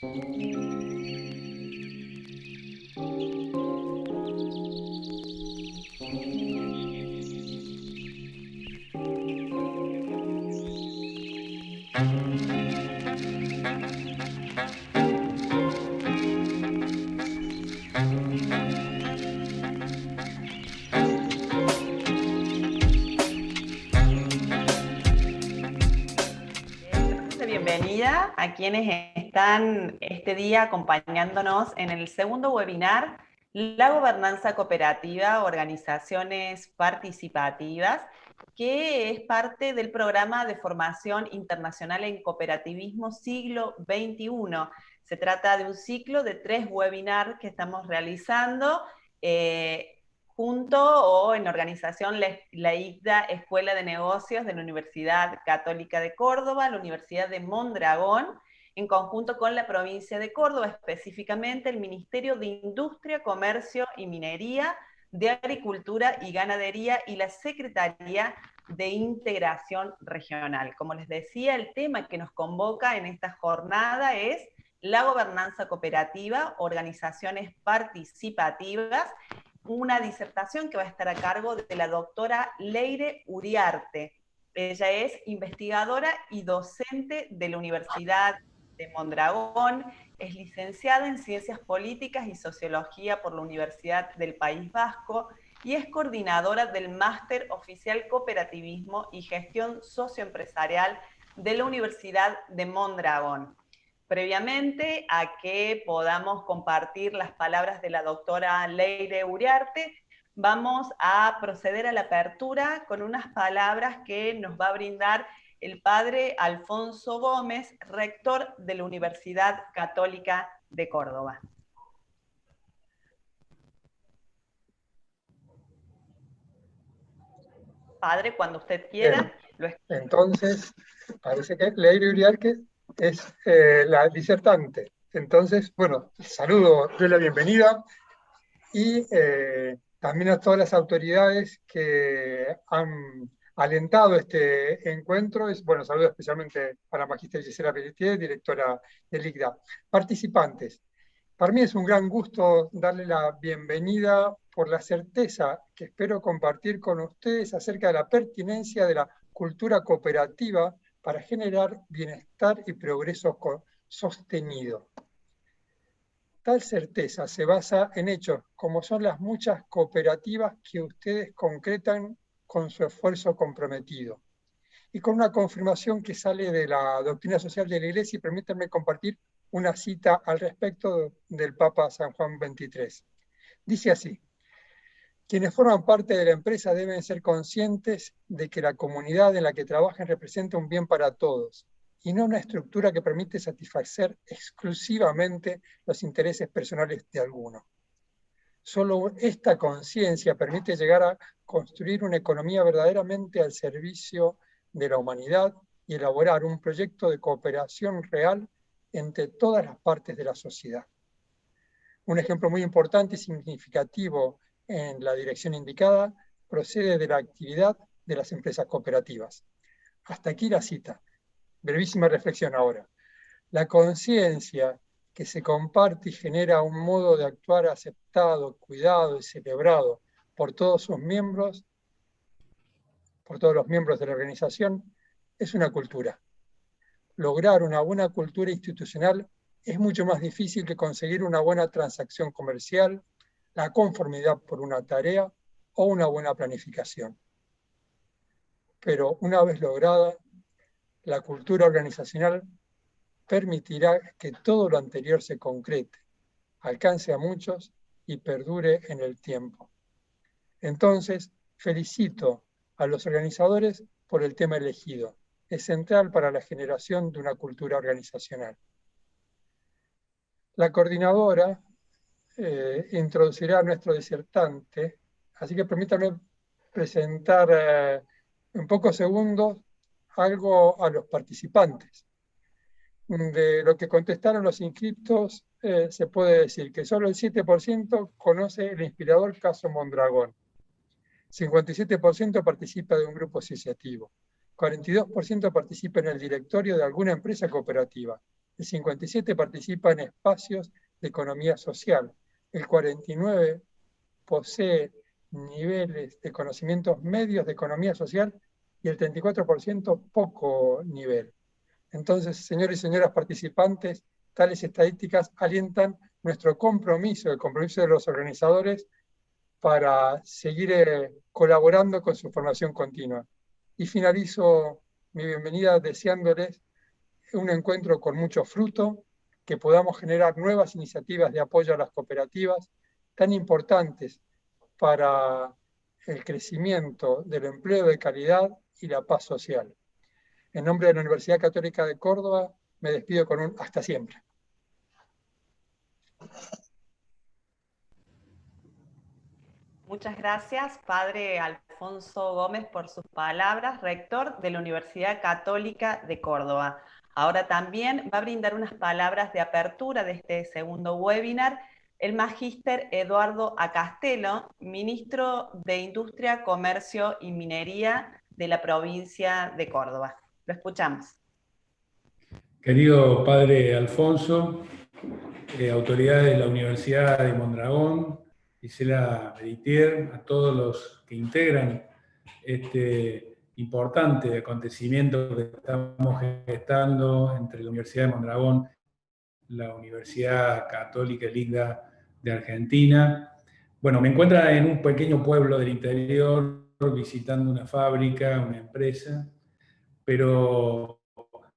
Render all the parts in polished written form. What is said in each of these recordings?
Bienvenida a quienes están este día acompañándonos en el segundo webinar La Gobernanza Cooperativa, Organizaciones Participativas, que es parte del programa de formación internacional en cooperativismo siglo XXI. Se trata de un ciclo de 3 webinars que estamos realizando junto o en organización la ICDA Escuela de Negocios de la Universidad Católica de Córdoba, la Universidad de Mondragón, en conjunto con la provincia de Córdoba, específicamente el Ministerio de Industria, Comercio y Minería, de Agricultura y Ganadería y la Secretaría de Integración Regional. Como les decía, el tema que nos convoca en esta jornada es la gobernanza cooperativa, organizaciones participativas, una disertación que va a estar a cargo de la doctora Leire Uriarte. Ella es investigadora y docente de la Universidad de Mondragón, es licenciada en Ciencias Políticas y Sociología por la Universidad del País Vasco y es coordinadora del Máster Oficial Cooperativismo y Gestión Socioempresarial de la Universidad de Mondragón. Previamente a que podamos compartir las palabras de la doctora Leire Uriarte, vamos a proceder a la apertura con unas palabras que nos va a brindar el padre Alfonso Gómez, rector de la Universidad Católica de Córdoba. Padre, cuando usted quiera. Entonces, parece que Leire Uriarte es la disertante. Entonces, bueno, saludo, doy la bienvenida y también a todas las autoridades que han alentado este encuentro. Bueno, saludo especialmente a la magíster Gisela Pelletier, directora del ICDA. Participantes, para mí es un gran gusto darle la bienvenida por la certeza que espero compartir con ustedes acerca de la pertinencia de la cultura cooperativa para generar bienestar y progreso sostenido. Tal certeza se basa en hechos, como son las muchas cooperativas que ustedes concretan con su esfuerzo comprometido. Y con una confirmación que sale de la doctrina social de la Iglesia, y permítanme compartir una cita al respecto del Papa San Juan XXIII. Dice así: quienes forman parte de la empresa deben ser conscientes de que la comunidad en la que trabajan representa un bien para todos, y no una estructura que permite satisfacer exclusivamente los intereses personales de algunos. Solo esta conciencia permite llegar a construir una economía verdaderamente al servicio de la humanidad y elaborar un proyecto de cooperación real entre todas las partes de la sociedad. Un ejemplo muy importante y significativo en la dirección indicada procede de la actividad de las empresas cooperativas. Hasta aquí la cita. Brevísima reflexión ahora. La conciencia que se comparte y genera un modo de actuar aceptado, cuidado y celebrado por todos sus miembros, por todos los miembros de la organización, es una cultura. Lograr una buena cultura institucional es mucho más difícil que conseguir una buena transacción comercial, la conformidad por una tarea o una buena planificación. Pero una vez lograda, la cultura organizacional permitirá que todo lo anterior se concrete, alcance a muchos y perdure en el tiempo. Entonces, felicito a los organizadores por el tema elegido. Es central para la generación de una cultura organizacional. La coordinadora introducirá a nuestro disertante, así que permítanme presentar en pocos segundos algo a los participantes. De lo que contestaron los inscriptos, se puede decir que solo el 7% conoce el inspirador caso Mondragón, 57% participa de un grupo asociativo, 42% participa en el directorio de alguna empresa cooperativa, el 57% participa en espacios de economía social, el 49% posee niveles de conocimientos medios de economía social y el 34% poco nivel. Entonces, señores y señoras participantes, tales estadísticas alientan nuestro compromiso, el compromiso de los organizadores para seguir colaborando con su formación continua. Y finalizo mi bienvenida deseándoles un encuentro con mucho fruto, que podamos generar nuevas iniciativas de apoyo a las cooperativas tan importantes para el crecimiento del empleo de calidad y la paz social. En nombre de la Universidad Católica de Córdoba, me despido con un hasta siempre. Muchas gracias, Padre Alfonso Gómez, por sus palabras, rector de la Universidad Católica de Córdoba. Ahora también va a brindar unas palabras de apertura de este segundo webinar el magíster Eduardo Acastelo, ministro de Industria, Comercio y Minería de la provincia de Córdoba. Lo escuchamos. Querido Padre Alfonso, autoridades de la Universidad de Mondragón, Gisela Meritier, a todos los que integran este importante acontecimiento que estamos gestando entre la Universidad de Mondragón, la Universidad Católica Linda de Argentina. Bueno, me encuentro en un pequeño pueblo del interior visitando una fábrica, una empresa, pero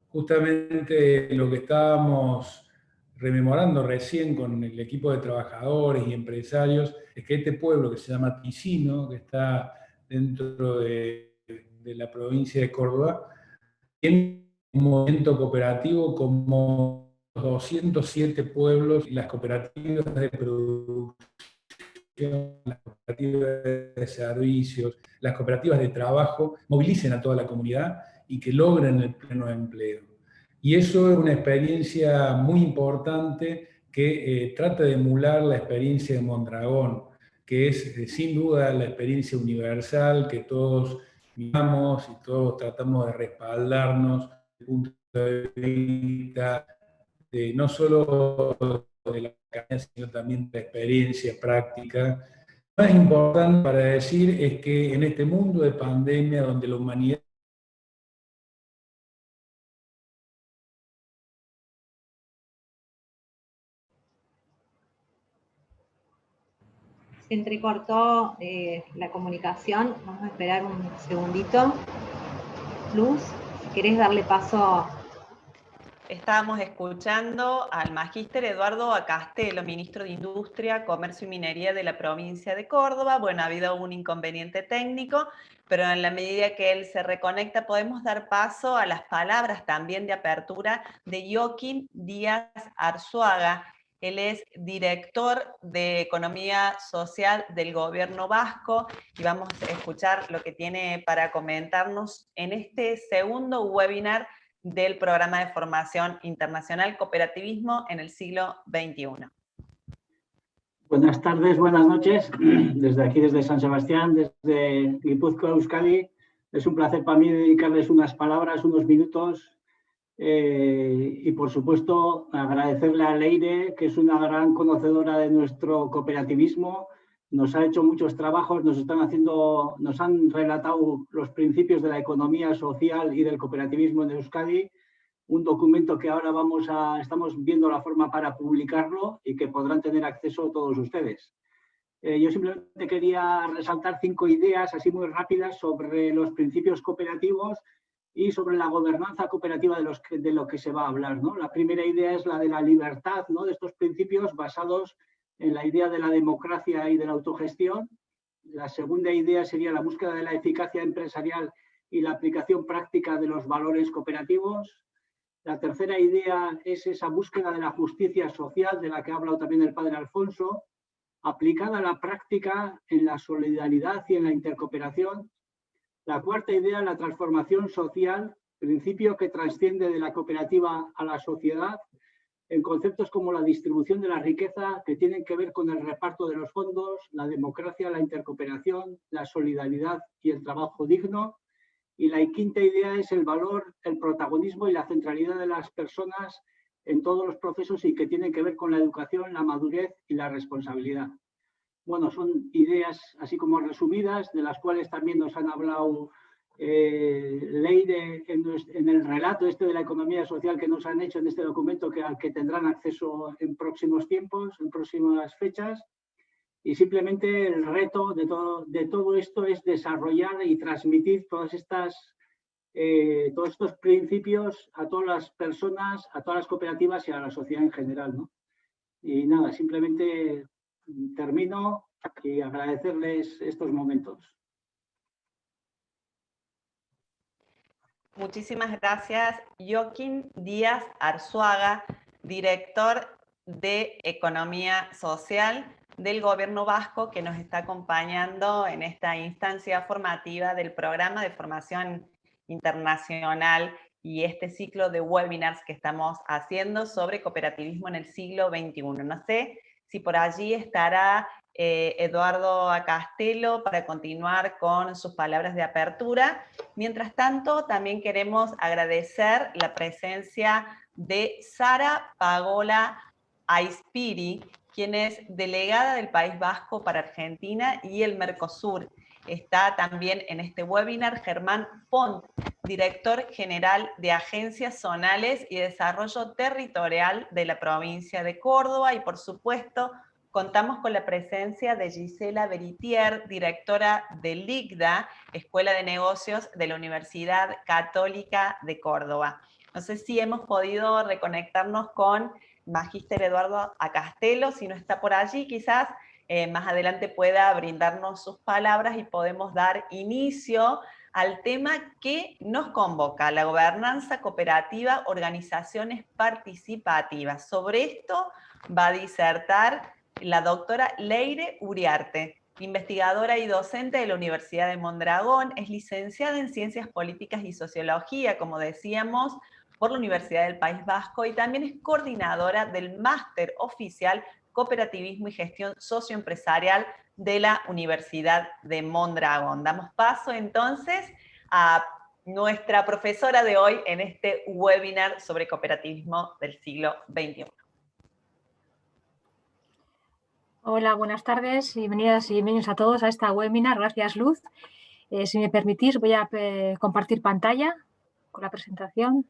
justamente lo que estábamos rememorando recién con el equipo de trabajadores y empresarios es que este pueblo que se llama Ticino, que está dentro de la provincia de Córdoba, tiene un movimiento cooperativo como 207 pueblos, y las cooperativas de producción, las cooperativas de servicios, las cooperativas de trabajo, movilicen a toda la comunidad y que logren el pleno empleo. Y eso es una experiencia muy importante que trata de emular la experiencia de Mondragón, que es sin duda la experiencia universal que todos miramos y todos tratamos de respaldarnos desde el punto de vista de no solo de la academia, sino también de la experiencia práctica. Lo más importante para decir es que en este mundo de pandemia, donde la humanidad se entrecortó la comunicación, vamos a esperar un segundito. Luz, si querés darle paso. Estábamos escuchando al magíster Eduardo Acastelo, ministro de Industria, Comercio y Minería de la provincia de Córdoba. Bueno, ha habido un inconveniente técnico, pero en la medida que él se reconecta podemos dar paso a las palabras también de apertura de Joaquín Díaz Arzuaga. Él es director de Economía Social del Gobierno Vasco y vamos a escuchar lo que tiene para comentarnos en este segundo webinar del programa de formación internacional Cooperativismo en el siglo XXI. Buenas tardes, buenas noches. Desde aquí, desde San Sebastián, desde Guipúzcoa, Euskadi. Es un placer para mí dedicarles unas palabras, unos minutos. Y, por supuesto, agradecerle a Leire, que es una gran conocedora de nuestro cooperativismo. Nos ha hecho muchos trabajos, nos han relatado los principios de la economía social y del cooperativismo en Euskadi. Un documento que ahora estamos viendo la forma para publicarlo y que podrán tener acceso todos ustedes. Yo simplemente quería resaltar 5 ideas así muy rápidas sobre los principios cooperativos y sobre la gobernanza cooperativa de lo que se va a hablar, ¿no? La primera idea es la de la libertad, ¿no? De estos principios basados en la idea de la democracia y de la autogestión. La segunda idea sería la búsqueda de la eficacia empresarial y la aplicación práctica de los valores cooperativos. La tercera idea es esa búsqueda de la justicia social de la que ha hablado también el padre Alfonso, aplicada a la práctica en la solidaridad y en la intercooperación. La cuarta idea, la transformación social, principio que trasciende de la cooperativa a la sociedad, en conceptos como la distribución de la riqueza, que tienen que ver con el reparto de los fondos, la democracia, la intercooperación, la solidaridad y el trabajo digno. Y la quinta idea es el valor, el protagonismo y la centralidad de las personas en todos los procesos y que tienen que ver con la educación, la madurez y la responsabilidad. Bueno, son ideas así como resumidas, de las cuales también nos han hablado Leire en el relato de la economía social que nos han hecho en este documento, al que tendrán acceso en próximos tiempos, en próximas fechas. Y simplemente el reto de todo esto es desarrollar y transmitir todos estos principios a todas las personas, a todas las cooperativas y a la sociedad en general, ¿no? Y nada, simplemente termino y agradecerles estos momentos. Muchísimas gracias, Joaquín Díaz Arzuaga, director de Economía Social del Gobierno Vasco, que nos está acompañando en esta instancia formativa del Programa de Formación Internacional y este ciclo de webinars que estamos haciendo sobre cooperativismo en el siglo XXI. No sé si por allí estará Eduardo Acastelo para continuar con sus palabras de apertura. Mientras tanto, también queremos agradecer la presencia de Sara Pagola Aispiri, quien es delegada del País Vasco para Argentina y el Mercosur. Está también en este webinar Germán Font, director general de Agencias Zonales y Desarrollo Territorial de la provincia de Córdoba, y por supuesto contamos con la presencia de Gisela Beritier, directora del ICDA, Escuela de Negocios de la Universidad Católica de Córdoba. No sé si hemos podido reconectarnos con Magíster Eduardo Acastelo. Si no está por allí, quizás más adelante pueda brindarnos sus palabras y podemos dar inicio al tema que nos convoca, la gobernanza cooperativa, organizaciones participativas. Sobre esto va a disertar la doctora Leire Uriarte, investigadora y docente de la Universidad de Mondragón, es licenciada en Ciencias Políticas y Sociología, como decíamos, por la Universidad del País Vasco, y también es coordinadora del Máster Oficial Cooperativismo y Gestión Socioempresarial de la Universidad de Mondragón. Damos paso entonces a nuestra profesora de hoy en este webinar sobre cooperativismo del siglo XXI. Hola, buenas tardes, bienvenidas y bienvenidos a todos a esta webinar. Gracias, Luz. Si me permitís, voy a compartir pantalla con la presentación.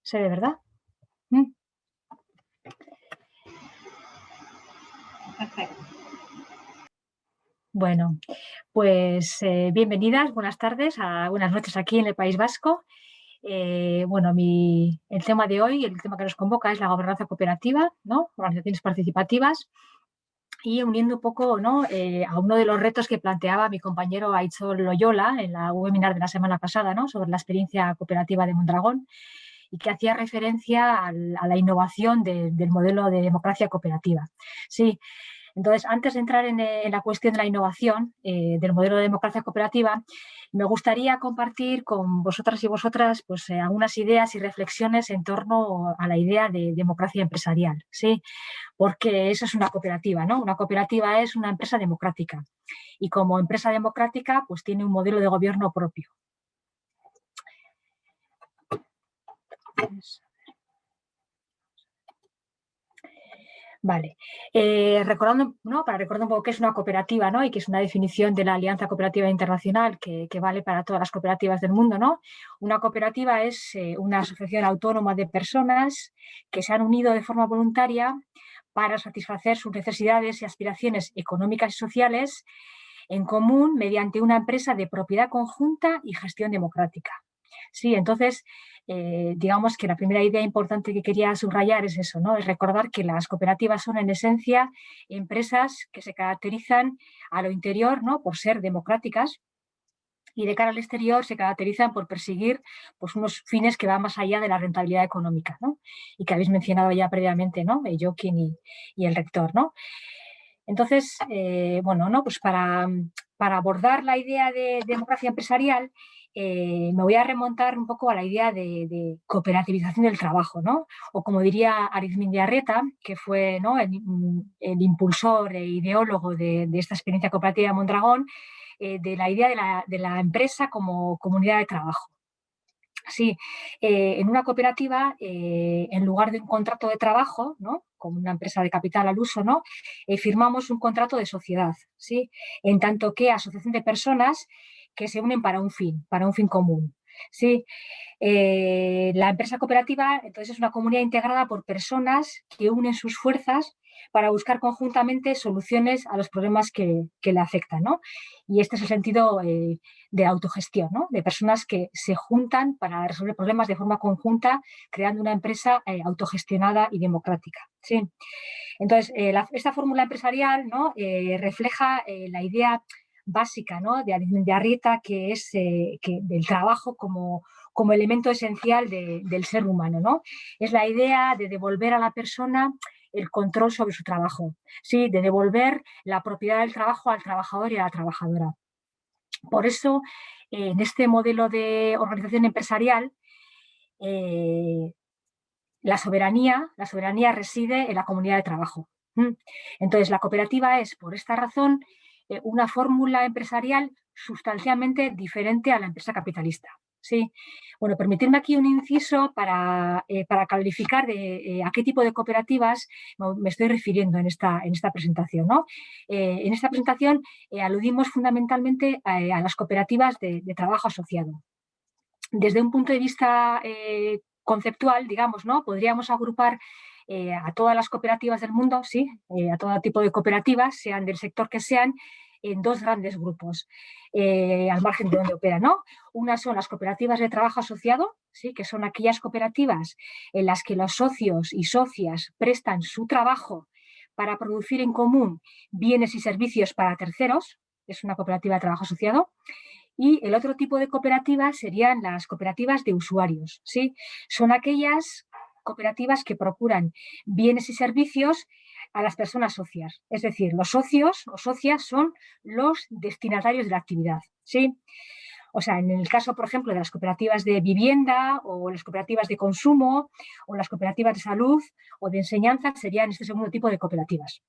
¿Se ve, verdad? Perfecto. Bueno, pues bienvenidas, buenas tardes, buenas noches aquí en el País Vasco. Bueno, el tema de hoy, el tema que nos convoca es la gobernanza cooperativa, ¿no? Organizaciones participativas, y uniendo un poco, ¿no? A uno de los retos que planteaba mi compañero Aitzol Loyola en la webinar de la semana pasada, ¿no? Sobre la experiencia cooperativa de Mondragón, y que hacía referencia a la innovación del modelo de democracia cooperativa. Sí. Entonces, antes de entrar en la cuestión de la innovación del modelo de democracia cooperativa, me gustaría compartir con vosotras y vosotras pues, algunas ideas y reflexiones en torno a la idea de democracia empresarial, ¿sí? Porque eso es una cooperativa, ¿no? Una cooperativa es una empresa democrática, y como empresa democrática pues tiene un modelo de gobierno propio. Vale, recordando, ¿no? Para recordar un poco qué es una cooperativa, ¿no? Y que es una definición de la Alianza Cooperativa Internacional que vale para todas las cooperativas del mundo, ¿no? Una cooperativa es una asociación autónoma de personas que se han unido de forma voluntaria para satisfacer sus necesidades y aspiraciones económicas y sociales en común mediante una empresa de propiedad conjunta y gestión democrática. Sí, entonces, digamos que la primera idea importante que quería subrayar es eso, ¿no? Es recordar que las cooperativas son en esencia empresas que se caracterizan a lo interior, ¿no? Por ser democráticas, y de cara al exterior se caracterizan por perseguir pues, unos fines que van más allá de la rentabilidad económica, ¿no? Y que habéis mencionado ya previamente, ¿no? Joaquín y el rector, ¿no? Entonces, bueno, ¿no? Pues para abordar la idea de democracia empresarial me voy a remontar un poco a la idea de cooperativización del trabajo, ¿no? O como diría Arizmendiarrieta, que fue, ¿no?, el impulsor e ideólogo de esta experiencia cooperativa de Mondragón, de la idea de la empresa como comunidad de trabajo. Sí, en una cooperativa, en lugar de un contrato de trabajo, ¿no?, como una empresa de capital al uso, ¿no?, firmamos un contrato de sociedad, ¿sí?, en tanto que asociación de personas que se unen para un fin común, ¿sí? La empresa cooperativa, entonces, es una comunidad integrada por personas que unen sus fuerzas para buscar conjuntamente soluciones a los problemas que le afectan, ¿no? Y este es el sentido de autogestión, ¿no?, de personas que se juntan para resolver problemas de forma conjunta, creando una empresa autogestionada y democrática, ¿sí? Entonces, esta fórmula empresarial, ¿no?, refleja la idea básica, ¿no?, de Arizmendiarrieta, que es del trabajo como elemento esencial del ser humano, ¿no? Es la idea de devolver a la persona el control sobre su trabajo, ¿sí?, de devolver la propiedad del trabajo al trabajador y a la trabajadora. Por eso, en este modelo de organización empresarial, la soberanía reside en la comunidad de trabajo. Entonces, la cooperativa es, por esta razón, una fórmula empresarial sustancialmente diferente a la empresa capitalista, ¿sí? Bueno, permitirme aquí un inciso para calificar a qué tipo de cooperativas me estoy refiriendo en esta presentación, ¿no? En esta presentación aludimos fundamentalmente a las cooperativas de trabajo asociado. Desde un punto de vista conceptual, digamos, ¿no?, podríamos agrupar a todas las cooperativas del mundo, sí, a todo tipo de cooperativas, sean del sector que sean, en dos grandes grupos, al margen de donde operan, ¿no? Unas son las cooperativas de trabajo asociado, sí, que son aquellas cooperativas en las que los socios y socias prestan su trabajo para producir en común bienes y servicios para terceros, es una cooperativa de trabajo asociado. Y el otro tipo de cooperativas serían las cooperativas de usuarios, ¿sí? Son aquellas cooperativas que procuran bienes y servicios a las personas socias. Es decir, los socios o socias son los destinatarios de la actividad, ¿sí? O sea, en el caso, por ejemplo, de las cooperativas de vivienda o las cooperativas de consumo o las cooperativas de salud o de enseñanza, serían este segundo tipo de cooperativas.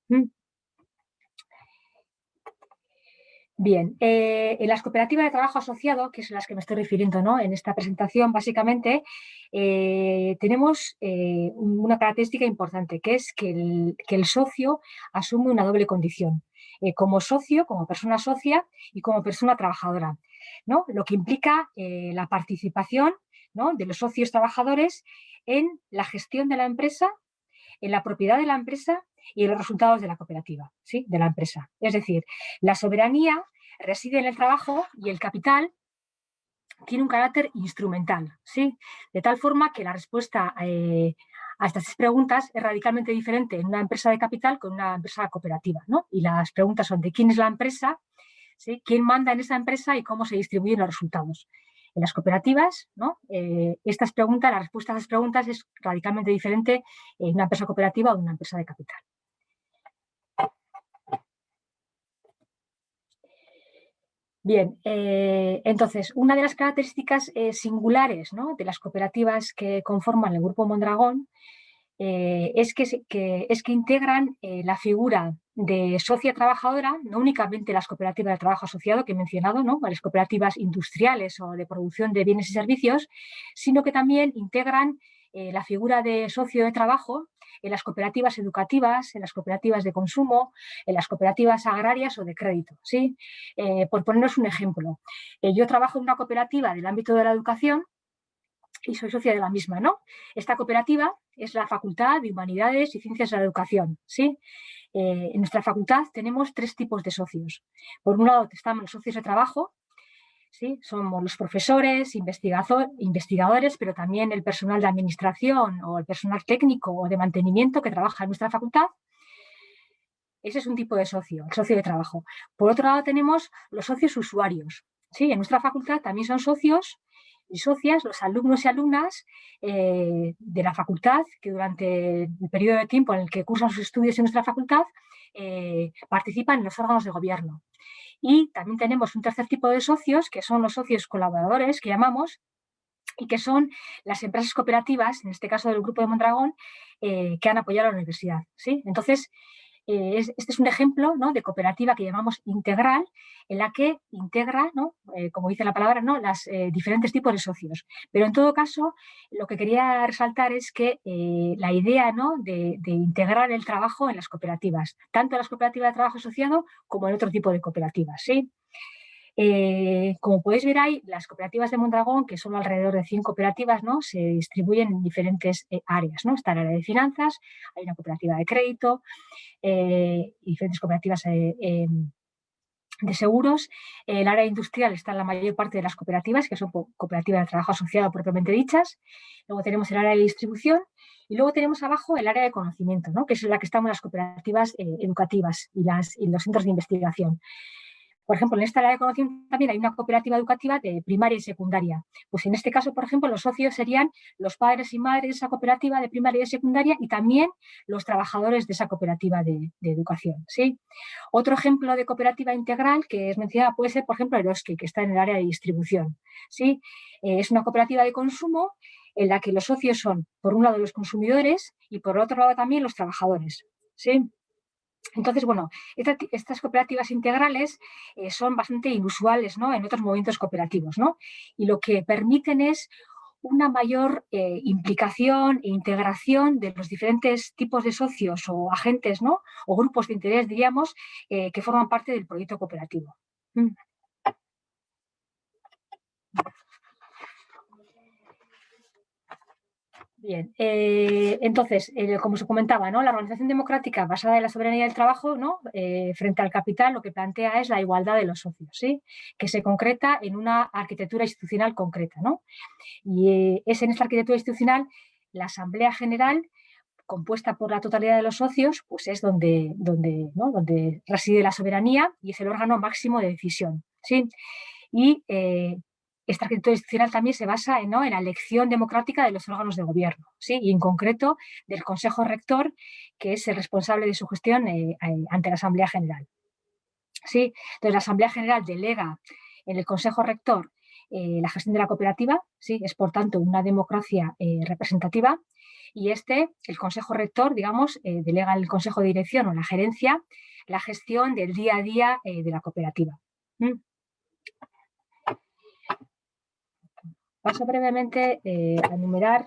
Bien, en las cooperativas de trabajo asociado, que es a las que me estoy refiriendo, ¿no?, en esta presentación, básicamente, tenemos una característica importante, que es que el socio asume una doble condición, como socio, como persona socia y como persona trabajadora, ¿no?, lo que implica la participación, ¿no?, de los socios trabajadores en la gestión de la empresa, en la propiedad de la empresa y en los resultados de la cooperativa, ¿sí?, de la empresa. Es decir, la soberanía reside en el trabajo y el capital tiene un carácter instrumental, ¿sí?, de tal forma que la respuesta a estas tres preguntas es radicalmente diferente en una empresa de capital con una empresa cooperativa, ¿no? Y las preguntas son de quién es la empresa, ¿sí?, quién manda en esa empresa y cómo se distribuyen los resultados. En las cooperativas, ¿no?, estas preguntas, la respuesta a esas preguntas es radicalmente diferente en una empresa cooperativa o en una empresa de capital. Bien, entonces, una de las características singulares, ¿no?, de las cooperativas que conforman el Grupo Mondragón es que integran la figura de socia trabajadora, no únicamente las cooperativas de trabajo asociado que he mencionado, ¿no?, las cooperativas industriales o de producción de bienes y servicios, sino que también integran la figura de socio de trabajo en las cooperativas educativas, en las cooperativas de consumo, en las cooperativas agrarias o de crédito, ¿sí? Por ponernos un ejemplo, yo trabajo en una cooperativa del ámbito de la educación y soy socia de la misma, ¿no? Esta cooperativa es la Facultad de Humanidades y Ciencias de la Educación, ¿sí? En nuestra facultad tenemos tres tipos de socios. Por un lado están los socios de trabajo, ¿sí?, somos los profesores, investigadores, pero también el personal de administración o el personal técnico o de mantenimiento que trabaja en nuestra facultad. Ese es un tipo de socio, el socio de trabajo. Por otro lado tenemos los socios usuarios, ¿sí? En nuestra facultad también son socios y socias, los alumnos y alumnas de la facultad, que durante el periodo de tiempo en el que cursan sus estudios en nuestra facultad, participan en los órganos de gobierno. Y también tenemos un tercer tipo de socios, que son los socios colaboradores, que llamamos, y que son las empresas cooperativas, en este caso del Grupo de Mondragón, que han apoyado a la universidad, ¿sí? Entonces, este es un ejemplo, ¿no?, de cooperativa que llamamos integral, en la que integra, ¿no?, como dice la palabra, ¿no?, los diferentes tipos de socios. Pero en todo caso, lo que quería resaltar es que la idea, ¿no?, de integrar el trabajo en las cooperativas, tanto en las cooperativas de trabajo asociado como en otro tipo de cooperativas, ¿sí? Como podéis ver ahí, las cooperativas de Mondragón, que son alrededor de 100 cooperativas, ¿no?, se distribuyen en diferentes áreas, ¿no? Está el área de finanzas, hay una cooperativa de crédito, diferentes cooperativas de seguros. El área industrial está en la mayor parte de las cooperativas, que son cooperativas de trabajo asociado propiamente dichas. Luego tenemos el área de distribución y luego tenemos abajo el área de conocimiento, ¿no?, que es en la que estamos las cooperativas educativas y los centros de investigación. Por ejemplo, en esta área de conocimiento también hay una cooperativa educativa de primaria y secundaria. Pues en este caso, por ejemplo, los socios serían los padres y madres de esa cooperativa de primaria y secundaria y también los trabajadores de esa cooperativa de educación, ¿sí? Otro ejemplo de cooperativa integral que es mencionada puede ser, por ejemplo, Eroski, que está en el área de distribución, ¿sí? Es una cooperativa de consumo en la que los socios son, por un lado, los consumidores y por otro lado también los trabajadores, ¿sí? Entonces, bueno, estas cooperativas integrales son bastante inusuales, ¿no?, en otros movimientos cooperativos, ¿no? Y lo que permiten es una mayor implicación e integración de los diferentes tipos de socios o agentes, ¿no?, o grupos de interés, diríamos, que forman parte del proyecto cooperativo. Bien, entonces, como se comentaba, ¿no?, la organización democrática basada en la soberanía del trabajo, ¿no?, frente al capital, lo que plantea es la igualdad de los socios, ¿sí?, que se concreta en una arquitectura institucional concreta, ¿no? Y es en esta arquitectura institucional la Asamblea General, compuesta por la totalidad de los socios, pues es donde reside la soberanía y es el órgano máximo de decisión, ¿sí? Y esta arquitectura institucional también se basa en la elección democrática de los órganos de gobierno, ¿sí?, y en concreto del Consejo Rector, que es el responsable de su gestión ante la Asamblea General, ¿sí? Entonces, la Asamblea General delega en el Consejo Rector la gestión de la cooperativa, ¿sí? Es, por tanto, una democracia representativa y el Consejo Rector, digamos, delega al Consejo de Dirección o la gerencia la gestión del día a día de la cooperativa. Paso brevemente a enumerar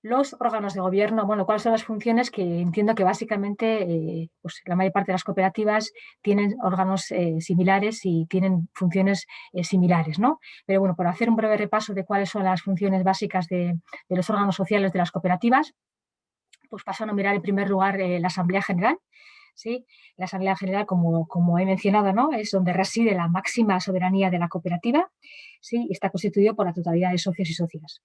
los órganos de gobierno. Bueno, cuáles son las funciones que entiendo que básicamente pues la mayor parte de las cooperativas tienen órganos similares y tienen funciones similares, ¿no? Pero bueno, por hacer un breve repaso de cuáles son las funciones básicas de los órganos sociales de las cooperativas, pues paso a enumerar en primer lugar la Asamblea General. ¿Sí? La Asamblea General, como he mencionado, ¿no?, es donde reside la máxima soberanía de la cooperativa, ¿sí?, y está constituido por la totalidad de socios y socias.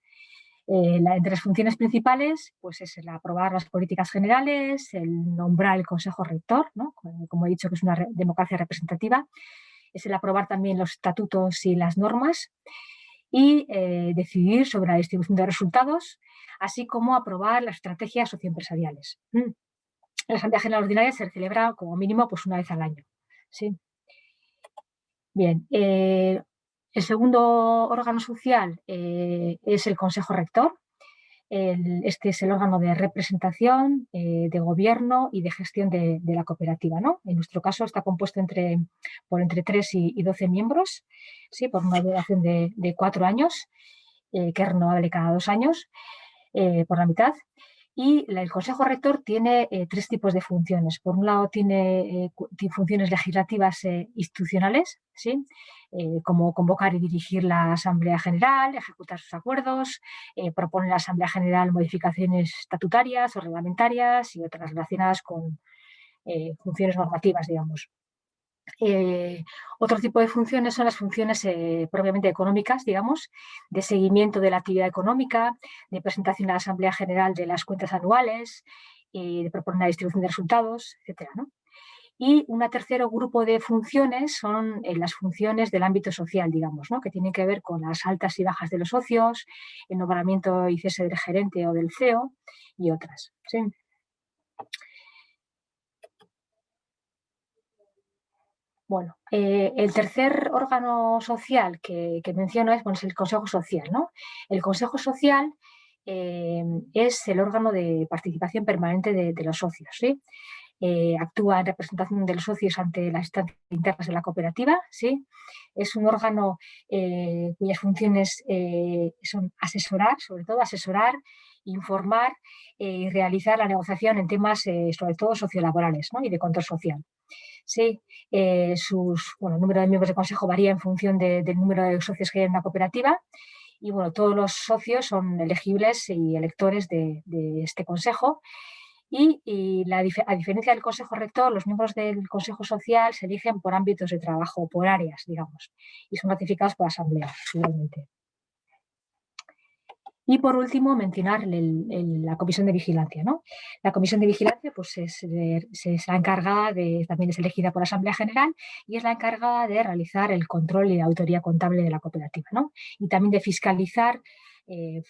Entre las funciones principales, pues es el aprobar las políticas generales, el nombrar el Consejo Rector, ¿no?, como he dicho, que es una democracia representativa, es el aprobar también los estatutos y las normas y decidir sobre la distribución de resultados, así como aprobar las estrategias socioempresariales. La Asamblea General Ordinaria se celebra como mínimo pues una vez al año, ¿sí? Bien, el segundo órgano social es el Consejo Rector. Este es el órgano de representación, de gobierno y de gestión de la cooperativa, ¿no? En nuestro caso está compuesto por entre 3 y 12 miembros, ¿sí?, por una duración de 4 años, que es renovable cada 2 años, por la mitad. Y el Consejo Rector tiene 3 tipos de funciones. Por un lado, tiene funciones legislativas institucionales, ¿sí?, como convocar y dirigir la Asamblea General, ejecutar sus acuerdos, proponer a la Asamblea General modificaciones estatutarias o reglamentarias y otras relacionadas con funciones normativas, digamos. Otro tipo de funciones son las funciones propiamente económicas, digamos, de seguimiento de la actividad económica, de presentación a la Asamblea General de las cuentas anuales, de proponer la distribución de resultados, etcétera, ¿no? Y un tercer grupo de funciones son las funciones del ámbito social, digamos, ¿no? Que tienen que ver con las altas y bajas de los socios, el nombramiento y cese del gerente o del CEO y otras. ¿Sí? Bueno, el tercer órgano social que menciono es el Consejo Social, ¿no? El Consejo Social es el órgano de participación permanente de los socios, ¿sí? Actúa en representación de los socios ante las instancias internas de la cooperativa, ¿sí? Es un órgano cuyas funciones son asesorar, sobre todo asesorar, informar y realizar la negociación en temas sobre todo sociolaborales, ¿no? Y de control social. Sí, el número de miembros de consejo varía en función del número de socios que hay en una cooperativa y bueno, todos los socios son elegibles y electores de este consejo y a diferencia del consejo rector, los miembros del consejo social se eligen por ámbitos de trabajo, por áreas, digamos, y son ratificados por asamblea, igualmente. Y por último, mencionar la comisión de vigilancia, ¿no? La comisión de vigilancia pues, es la encargada también es elegida por la Asamblea General y es la encargada de realizar el control y la auditoría contable de la cooperativa, ¿no? Y también de fiscalizar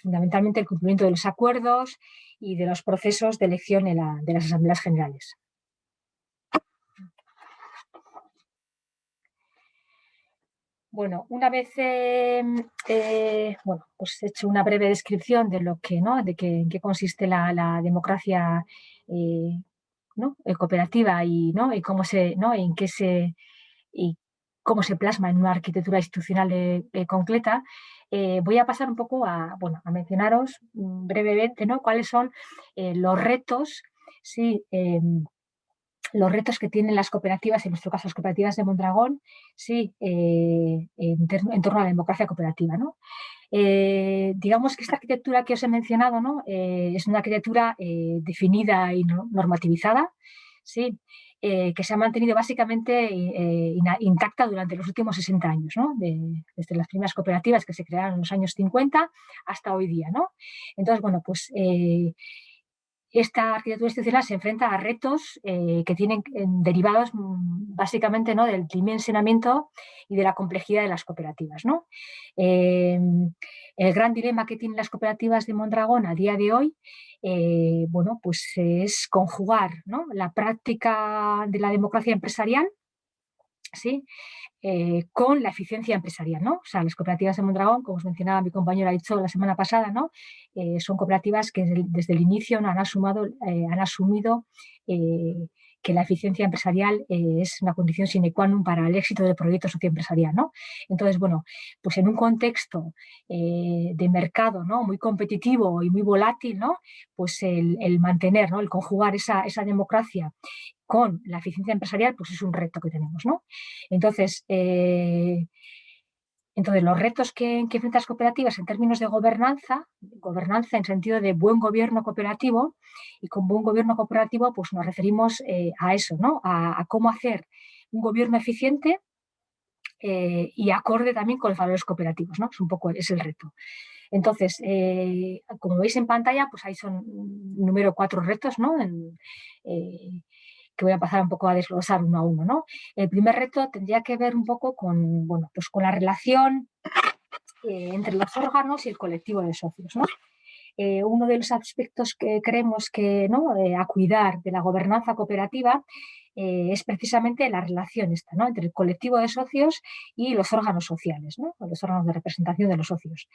fundamentalmente el cumplimiento de los acuerdos y de los procesos de elección de las Asambleas Generales. Bueno, una vez pues he hecho una breve descripción de lo que, ¿no? En qué consiste la democracia cooperativa y, ¿no? Y cómo se, ¿no? y cómo se plasma en una arquitectura institucional concreta, voy a pasar un poco a mencionaros brevemente, ¿no? Cuáles son los retos, sí, los retos que tienen las cooperativas, en nuestro caso las cooperativas de Mondragón, sí, en torno a la democracia cooperativa, ¿no? Digamos que esta arquitectura que os he mencionado, ¿no? Es una arquitectura definida y normativizada, sí, que se ha mantenido básicamente intacta durante los últimos 60 años, ¿no? Desde las primeras cooperativas que se crearon en los años 50 hasta hoy día, ¿no? Entonces, bueno, pues esta arquitectura institucional se enfrenta a retos que tienen derivados básicamente, ¿no? Del dimensionamiento y de la complejidad de las cooperativas, ¿no? El gran dilema que tienen las cooperativas de Mondragón a día de hoy pues es conjugar, ¿no? La práctica de la democracia empresarial, ¿sí? Con la eficiencia empresarial, ¿no? O sea, las cooperativas de Mondragón, como os mencionaba mi compañero, ha dicho la semana pasada, ¿no? Son cooperativas que desde el inicio han asumido que la eficiencia empresarial es una condición sine qua non para el éxito del proyecto socioempresarial, ¿no? Entonces, bueno, pues en un contexto de mercado, ¿no? Muy competitivo y muy volátil, ¿no? Pues el mantener, ¿no? El conjugar esa democracia con la eficiencia empresarial, pues es un reto que tenemos, ¿no? Entonces, los retos que enfrentan las cooperativas en términos de gobernanza en sentido de buen gobierno cooperativo, y con buen gobierno cooperativo pues nos referimos a eso, ¿no? A cómo hacer un gobierno eficiente y acorde también con los valores cooperativos, ¿no? Es el reto. Entonces, como veis en pantalla, pues ahí son número 4 retos, ¿no? Que voy a pasar un poco a desglosar uno a uno, ¿no? El primer reto tendría que ver un poco con la relación entre los órganos y el colectivo de socios, ¿no? Uno de los aspectos que creemos que, ¿no? A cuidar de la gobernanza cooperativa es precisamente la relación esta, ¿no? Entre el colectivo de socios y los órganos sociales, ¿no? Los órganos de representación de los socios.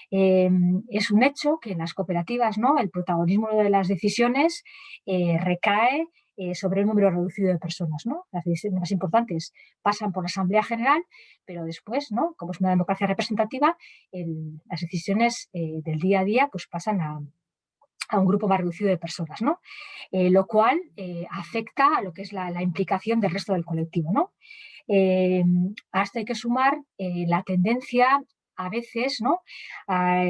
Es un hecho que en las cooperativas, ¿no? El protagonismo de las decisiones recae sobre un número reducido de personas, ¿no? Las decisiones más importantes pasan por la Asamblea General, pero después, ¿no? Como es una democracia representativa, las decisiones del día a día pues pasan a un grupo más reducido de personas, ¿no? Lo cual afecta a lo que es la implicación del resto del colectivo, ¿no? A esto hay que sumar la tendencia a veces, ¿no?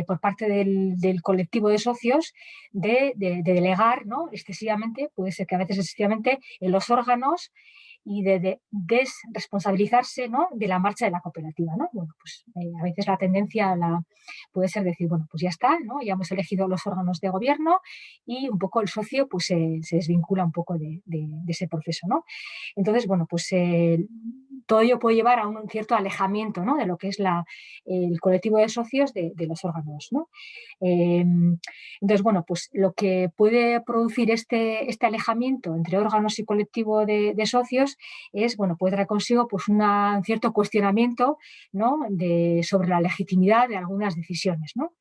Por parte del colectivo de socios de delegar, ¿no? Excesivamente, puede ser que a veces excesivamente en los órganos y de desresponsabilizarse, ¿no?, de la marcha de la cooperativa, ¿no? Bueno, pues a veces la tendencia puede ser decir, bueno, pues ya está, ¿no? Ya hemos elegido los órganos de gobierno y un poco el socio pues se desvincula un poco de ese proceso, ¿no? Entonces, bueno, pues todo ello puede llevar a un cierto alejamiento, ¿no?, de lo que es el colectivo de socios de los órganos, ¿no? Entonces, bueno, pues lo que puede producir este alejamiento entre órganos y colectivo de socios es, bueno, puede traer consigo pues un cierto cuestionamiento, ¿no?, sobre la legitimidad de algunas decisiones, ¿no?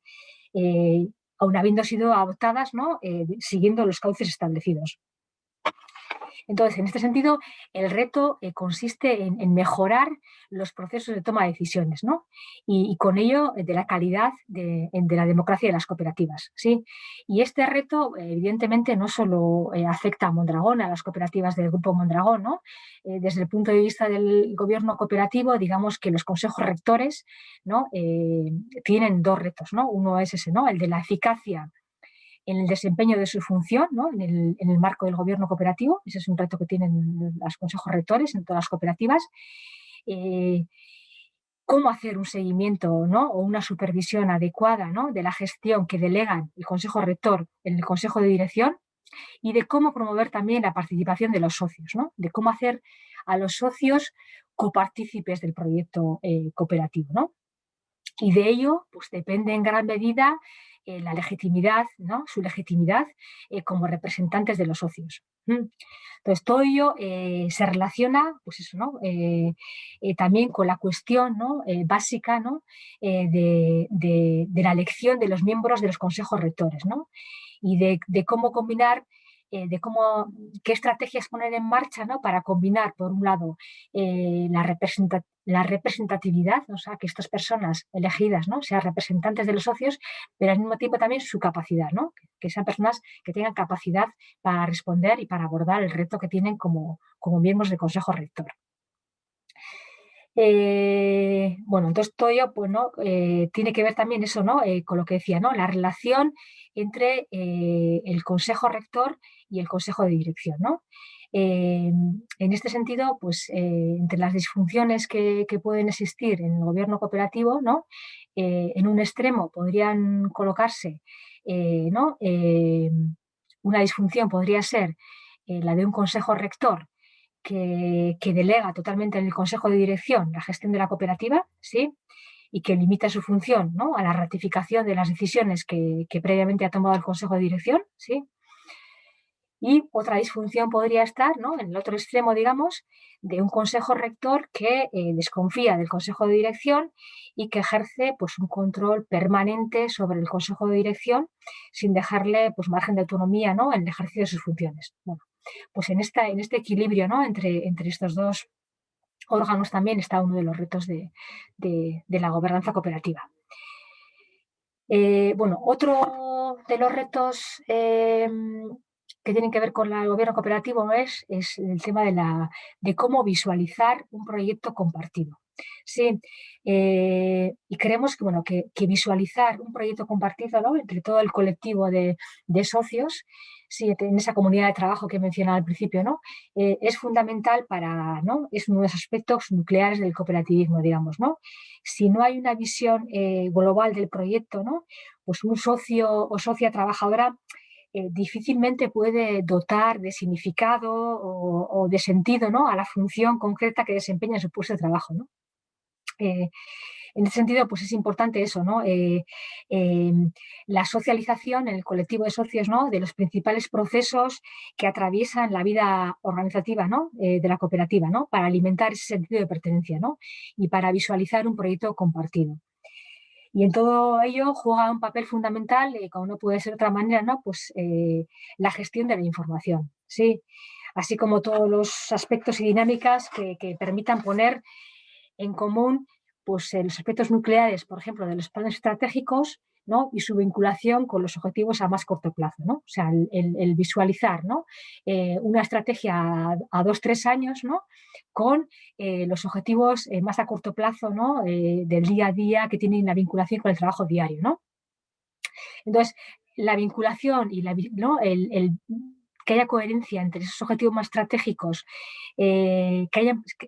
Aun habiendo sido adoptadas, ¿no?, siguiendo los cauces establecidos. Entonces, en este sentido, el reto consiste en mejorar los procesos de toma de decisiones, ¿no? Y con ello de la calidad de la democracia de las cooperativas, ¿sí? Y este reto, evidentemente, no solo afecta a Mondragón, a las cooperativas del Grupo Mondragón, ¿no? Desde el punto de vista del gobierno cooperativo, digamos que los consejos rectores, ¿no?, tienen dos retos, ¿no? Uno es ese, ¿no?, el de la eficacia en el desempeño de su función, ¿no?, en el marco del gobierno cooperativo. Ese es un reto que tienen los consejos rectores en todas las cooperativas. Cómo hacer un seguimiento, ¿no?, o una supervisión adecuada, ¿no?, de la gestión que delegan el consejo rector en el consejo de dirección, y de cómo promover también la participación de los socios, ¿no?, de cómo hacer a los socios copartícipes del proyecto cooperativo, ¿no? Y de ello pues, depende en gran medida la legitimidad, ¿no?, su legitimidad como representantes de los socios. Entonces, todo ello se relaciona, pues eso, ¿no?, también con la cuestión, ¿no?, básica, ¿no?, de la elección de los miembros de los consejos rectores, ¿no?, y de cómo combinar, qué estrategias poner en marcha, ¿no?, para combinar, por un lado, la representatividad, o sea, que estas personas elegidas, ¿no?, sean representantes de los socios, pero al mismo tiempo también su capacidad, ¿no?, que sean personas que tengan capacidad para responder y para abordar el reto que tienen como miembros del consejo rector. Bueno, entonces todo ello pues, ¿no?, tiene que ver también eso, ¿no?, con lo que decía, ¿no?, la relación entre el consejo rector y el consejo de dirección, ¿no? En este sentido, pues entre las disfunciones que pueden existir en el gobierno cooperativo, ¿no?, en un extremo podrían colocarse, ¿no?, una disfunción podría ser la de un consejo rector que delega totalmente en el consejo de dirección la gestión de la cooperativa, ¿sí?, y que limita su función, ¿no?, a la ratificación de las decisiones que previamente ha tomado el consejo de dirección, ¿sí? Y otra disfunción podría estar, ¿no?, en el otro extremo, digamos, de un consejo rector que desconfía del consejo de dirección y que ejerce pues, un control permanente sobre el consejo de dirección sin dejarle pues, margen de autonomía, ¿no?, en el ejercicio de sus funciones. Bueno, pues en este equilibrio, ¿no?, entre estos dos órganos también está uno de los retos de la gobernanza cooperativa. Bueno, otro de los retos que tienen que ver con el gobierno cooperativo es el tema de cómo visualizar un proyecto compartido. Sí, y creemos que, bueno, que visualizar un proyecto compartido, ¿no?, entre todo el colectivo de socios, sí, en esa comunidad de trabajo que mencionaba al principio, ¿no?, es fundamental ¿no?, es uno de los aspectos nucleares del cooperativismo, digamos, ¿no? Si no hay una visión global del proyecto, ¿no?, pues un socio o socia trabajadora difícilmente puede dotar de significado o de sentido, ¿no?, a la función concreta que desempeña en su puesto de trabajo, ¿no? En ese sentido, pues es importante eso, ¿no?, la socialización en el colectivo de socios, ¿no?, de los principales procesos que atraviesan la vida organizativa, ¿no?, de la cooperativa, ¿no?, para alimentar ese sentido de pertenencia, ¿no?, y para visualizar un proyecto compartido. Y en todo ello juega un papel fundamental, como no puede ser de otra manera, ¿no?, pues la gestión de la información, ¿sí?, así como todos los aspectos y dinámicas que permitan poner en común pues, los aspectos nucleares, por ejemplo, de los planes estratégicos, ¿no?, y su vinculación con los objetivos a más corto plazo, ¿no? O sea, el visualizar, ¿no?, una estrategia a 2-3 años, ¿no?, con los objetivos más a corto plazo, ¿no?, del día a día que tienen la vinculación con el trabajo diario, ¿no? Entonces, la vinculación y ¿no?, que haya coherencia entre esos objetivos más estratégicos, que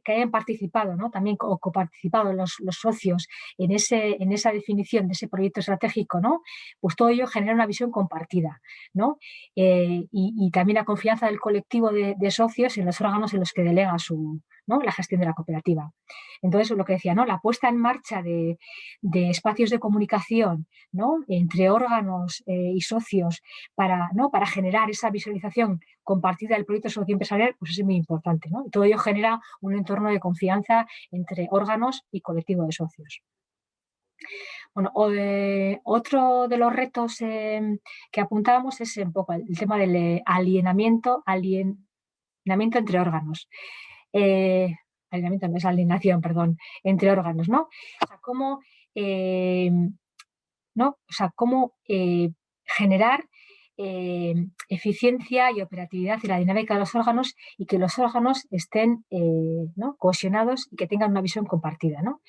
hayan participado, ¿no? También o coparticipado los socios en esa definición de ese proyecto estratégico, ¿no? Pues todo ello genera una visión compartida, ¿no? Y también la confianza del colectivo de socios en los órganos en los que delega ¿no? la gestión de la cooperativa. Entonces, lo que decía, ¿no? La puesta en marcha de espacios de comunicación, ¿no? entre órganos y socios para generar esa visualización compartida del proyecto socioempresarial, pues es muy importante, ¿no? Y todo ello genera un entorno de confianza entre órganos y colectivo de socios. Bueno, otro de los retos que apuntábamos es un poco el tema del alineamiento entre órganos. Alineamiento no es alienación, perdón, entre órganos, ¿no? O sea, cómo generar eficiencia y operatividad en la dinámica de los órganos y que los órganos estén ¿no? cohesionados y que tengan una visión compartida, ¿no?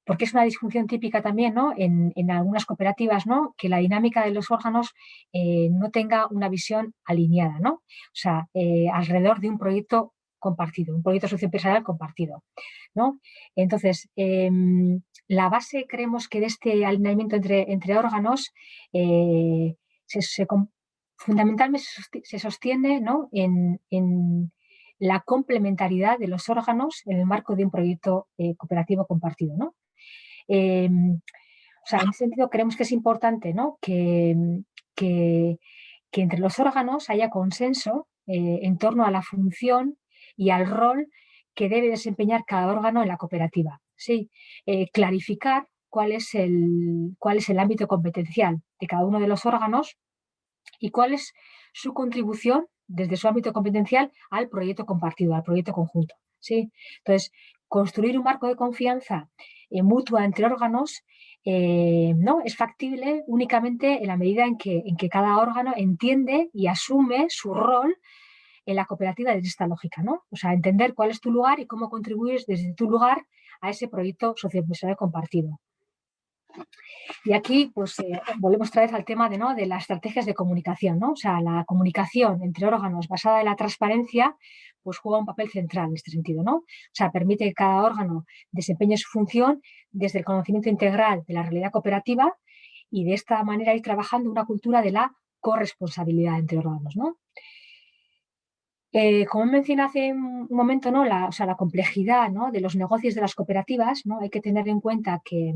Porque es una disfunción típica también, ¿no? en algunas cooperativas, ¿no? que la dinámica de los órganos no tenga una visión alineada, ¿no? O sea, alrededor de un proyecto compartido, un proyecto socioempresarial compartido, ¿no? Entonces, la base, creemos que de este alineamiento entre órganos fundamentalmente se sostiene, ¿no? en la complementariedad de los órganos en el marco de un proyecto cooperativo compartido, ¿no? O sea, en ese sentido creemos que es importante, ¿no? que entre los órganos haya consenso en torno a la función y al rol que debe desempeñar cada órgano en la cooperativa. ¿Sí? Clarificar cuál es el ámbito competencial de cada uno de los órganos y cuál es su contribución desde su ámbito competencial al proyecto compartido, al proyecto conjunto. ¿Sí? Entonces, construir un marco de confianza mutua entre órganos no es factible únicamente en la medida en que cada órgano entiende y asume su rol en la cooperativa desde esta lógica, ¿no? O sea, entender cuál es tu lugar y cómo contribuyes desde tu lugar a ese proyecto socioempresarial compartido. Y aquí, pues, volvemos otra vez al tema de las estrategias de comunicación, ¿no? O sea, la comunicación entre órganos basada en la transparencia, pues juega un papel central en este sentido, ¿no? O sea, permite que cada órgano desempeñe su función desde el conocimiento integral de la realidad cooperativa y de esta manera ir trabajando una cultura de la corresponsabilidad entre órganos, ¿no? Como mencioné hace un momento, ¿no? la complejidad, ¿no? de los negocios de las cooperativas, ¿no? Hay que tener en cuenta que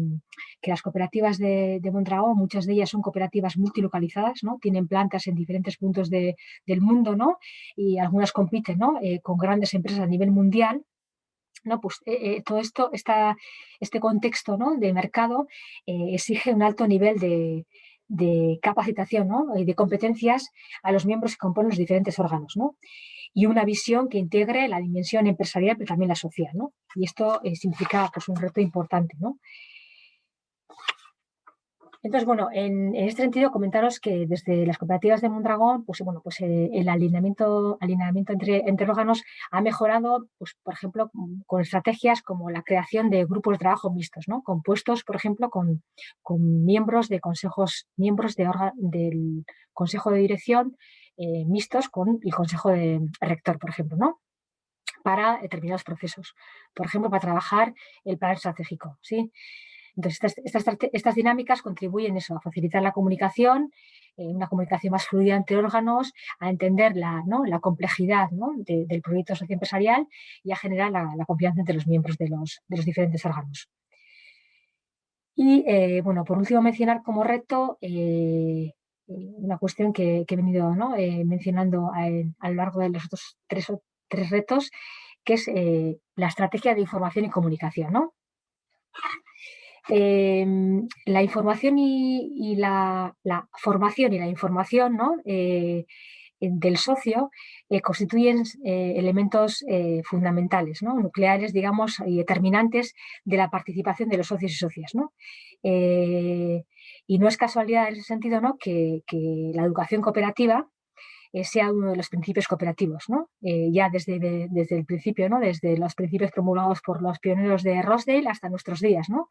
las cooperativas de Mondragón, muchas de ellas son cooperativas multilocalizadas, ¿no? Tienen plantas en diferentes puntos del mundo, ¿no? Y algunas compiten, ¿no? Con grandes empresas a nivel mundial. ¿No? Pues todo esto, este contexto, ¿no? de mercado exige un alto nivel de capacitación, ¿no? y de competencias a los miembros que componen los diferentes órganos, ¿no? Y una visión que integre la dimensión empresarial pero también la social, ¿no? Y esto significa pues, un reto importante, ¿no? Entonces, bueno, en este sentido, comentaros que desde las cooperativas de Mondragón, pues el alineamiento entre órganos ha mejorado, pues, por ejemplo, con estrategias como la creación de grupos de trabajo mixtos, ¿no? Compuestos, por ejemplo, con miembros del consejo de dirección mixtos con el consejo de rector, por ejemplo, ¿no? Para determinados procesos. Por ejemplo, para trabajar el plan estratégico, ¿sí? Entonces, estas dinámicas contribuyen a facilitar la comunicación, una comunicación más fluida entre órganos, a entender la complejidad, ¿no? del proyecto socioempresarial y a generar la confianza entre los miembros de los diferentes órganos. Y, por último, mencionar como reto una cuestión que he venido mencionando a lo largo de los otros tres retos, que es la estrategia de información y comunicación, ¿no? La información y la formación y la información, ¿no? Del socio constituyen elementos fundamentales, ¿no? nucleares, digamos, y determinantes de la participación de los socios y socias, ¿no? Y no es casualidad en ese sentido, ¿no? que la educación cooperativa sea uno de los principios cooperativos, ¿no? Ya desde el principio, ¿no? Desde los principios promulgados por los pioneros de Rosedale hasta nuestros días, ¿no?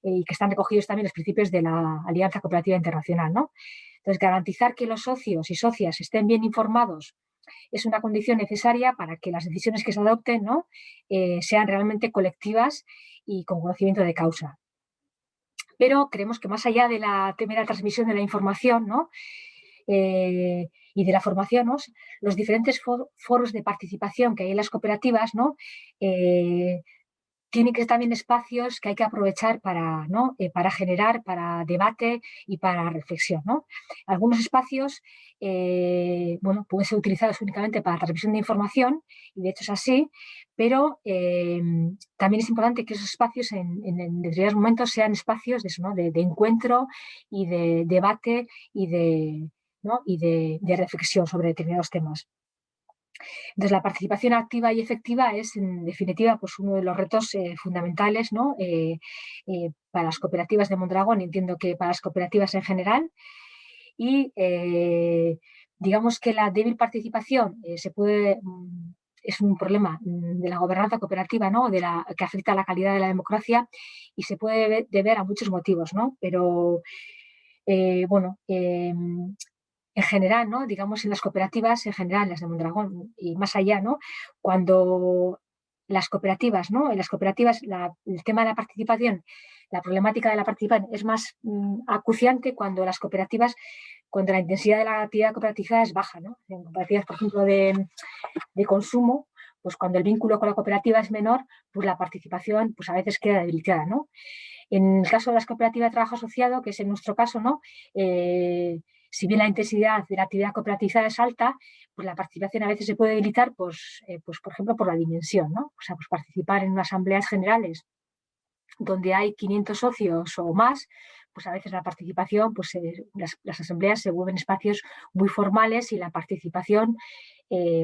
Y que están recogidos también los principios de la Alianza Cooperativa Internacional, ¿no? Entonces, garantizar que los socios y socias estén bien informados es una condición necesaria para que las decisiones que se adopten, ¿no? Sean realmente colectivas y con conocimiento de causa. Pero creemos que más allá de la mera transmisión de la información, ¿no? Y de la formación, ¿no? Los diferentes foros de participación que hay en las cooperativas, ¿no? Tienen que ser también espacios que hay que aprovechar para, ¿no? Para generar, para debate y para reflexión, ¿no? Algunos espacios bueno, pueden ser utilizados únicamente para transmisión de información, y de hecho es así, pero también es importante que esos espacios en determinados momentos sean espacios de, eso, ¿no? de encuentro y de debate y de, ¿no? y de reflexión sobre determinados temas. Entonces, la participación activa y efectiva es, en definitiva, pues uno de los retos fundamentales, ¿no? Para las cooperativas de Mondragón, entiendo que para las cooperativas en general. Y digamos que la débil participación es un problema de la gobernanza cooperativa, ¿no? Que afecta a la calidad de la democracia y se puede deber a muchos motivos, ¿no? Pero, bueno, en general, ¿no? Digamos en las cooperativas, en general, las de Mondragón y más allá, ¿no? Cuando las cooperativas, ¿no? En las cooperativas el tema de la participación, la problemática de la participación es más acuciante cuando las cooperativas, cuando la intensidad de la actividad cooperativa es baja, ¿no? En cooperativas, por ejemplo, de consumo, pues cuando el vínculo con la cooperativa es menor, pues la participación pues a veces queda debilitada, ¿no? En el caso de las cooperativas de trabajo asociado, que es en nuestro caso, ¿no? Si bien la intensidad de la actividad cooperativizada es alta, pues la participación a veces se puede debilitar, pues por ejemplo, por la dimensión, ¿no? O sea, pues participar en unas asambleas generales donde hay 500 socios o más, pues a veces la participación, pues las asambleas se vuelven espacios muy formales y la participación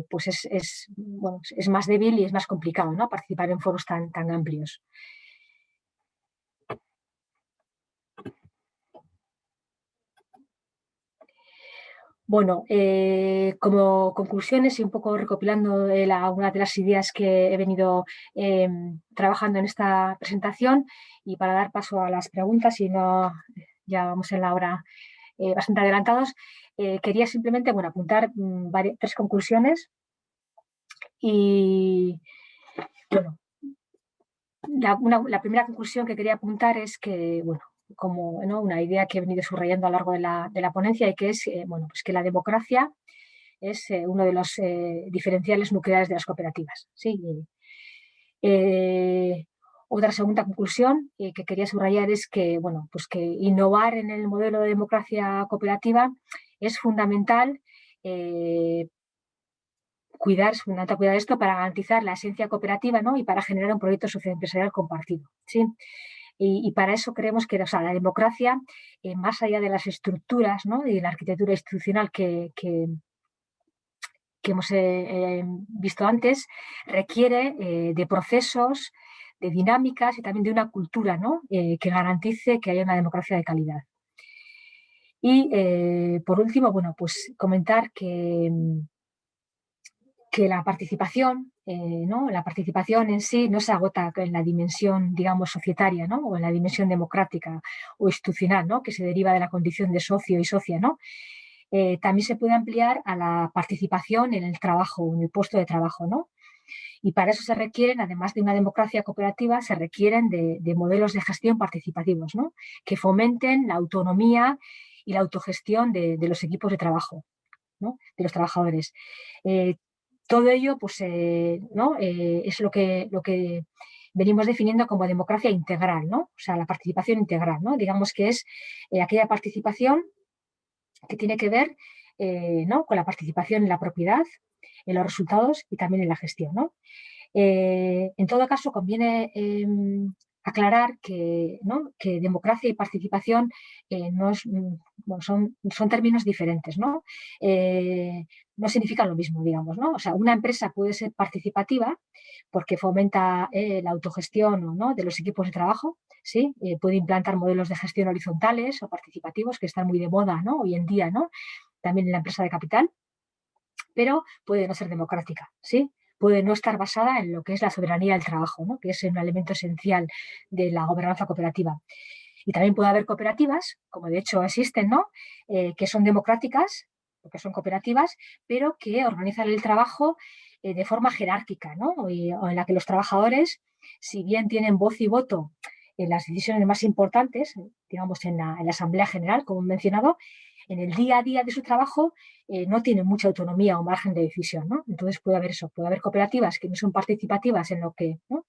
pues bueno, es más débil y es más complicado, ¿no? Participar en foros tan amplios. Bueno, como conclusiones y un poco recopilando algunas de las ideas que he venido trabajando en esta presentación, y para dar paso a las preguntas, si no ya vamos en la hora bastante adelantados, quería simplemente apuntar 3 conclusiones. Y bueno, la primera conclusión que quería apuntar es que, bueno, como, ¿no? Una idea que he venido subrayando a lo largo de la ponencia, y que es bueno, pues que la democracia es uno de los diferenciales nucleares de las cooperativas. ¿Sí? Otra segunda conclusión que quería subrayar es que, bueno, pues que innovar en el modelo de democracia cooperativa es fundamental. Es fundamental cuidar esto para garantizar la esencia cooperativa, ¿no? Y para generar un proyecto socioempresarial compartido. ¿Sí? Y para eso creemos que, o sea, la democracia, más allá de las estructuras, ¿no? Y de la arquitectura institucional que hemos visto antes, requiere de procesos, de dinámicas y también de una cultura, ¿no? Que garantice que haya una democracia de calidad. Y por último, bueno, pues comentar que la participación, ¿no? La participación en sí no se agota en la dimensión, digamos, societaria, ¿no? O en la dimensión democrática o institucional, ¿no? Que se deriva de la condición de socio y socia, ¿no? También se puede ampliar a la participación en el trabajo, en el puesto de trabajo, ¿no? Y para eso se requieren, además de una democracia cooperativa, se requieren de modelos de gestión participativos, ¿no? Que fomenten la autonomía y la autogestión de los equipos de trabajo, ¿no? De los trabajadores. Todo ello, pues, ¿no? Es lo que venimos definiendo como democracia integral, ¿no? O sea, la participación integral, ¿no? Digamos que es aquella participación que tiene que ver, ¿no? Con la participación en la propiedad, en los resultados y también en la gestión, ¿no? En todo caso, conviene aclarar que, ¿no? Que democracia y participación no es, bueno, son términos diferentes, ¿no? No significan lo mismo, digamos, ¿no? O sea, una empresa puede ser participativa porque fomenta la autogestión, ¿no? De los equipos de trabajo, ¿sí? Puede implantar modelos de gestión horizontales o participativos que están muy de moda, ¿no? Hoy en día, ¿no? También en la empresa de capital, pero puede no ser democrática, ¿sí? Puede no estar basada en lo que es la soberanía del trabajo, ¿no? Que es un elemento esencial de la gobernanza cooperativa. Y también puede haber cooperativas, como de hecho existen, ¿no? Que son democráticas, porque son cooperativas, pero que organizan el trabajo de forma jerárquica, ¿no? O en la que los trabajadores, si bien tienen voz y voto en las decisiones más importantes, digamos en la Asamblea General, como he mencionado, en el día a día de su trabajo no tienen mucha autonomía o margen de decisión, ¿no? Entonces puede haber eso, puede haber cooperativas que no son participativas en lo que, ¿no?,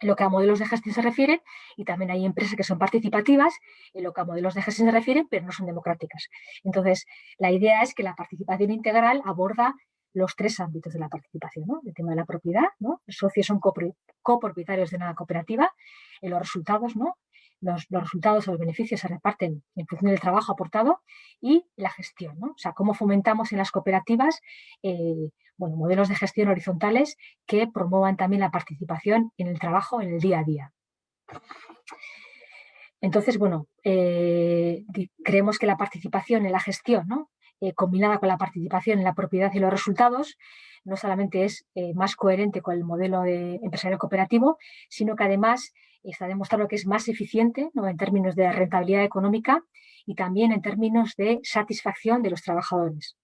en lo que a modelos de gestión se refieren, y también hay empresas que son participativas en lo que a modelos de gestión se refieren, pero no son democráticas. Entonces, la idea es que la participación integral aborda los tres ámbitos de la participación, ¿no? El tema de la propiedad, ¿no? Los socios son copropietarios de una cooperativa, en los resultados, ¿no? Los resultados o los beneficios se reparten en función del trabajo aportado, y la gestión, ¿no? O sea, cómo fomentamos en las cooperativas modelos de gestión horizontales que promuevan también la participación en el trabajo en el día a día. Entonces, creemos que la participación en la gestión, ¿no?, combinada con la participación en la propiedad y los resultados, no solamente es más coherente con el modelo empresarial cooperativo, sino que además está demostrado que es más eficiente, ¿no?, en términos de rentabilidad económica y también en términos de satisfacción de los trabajadores.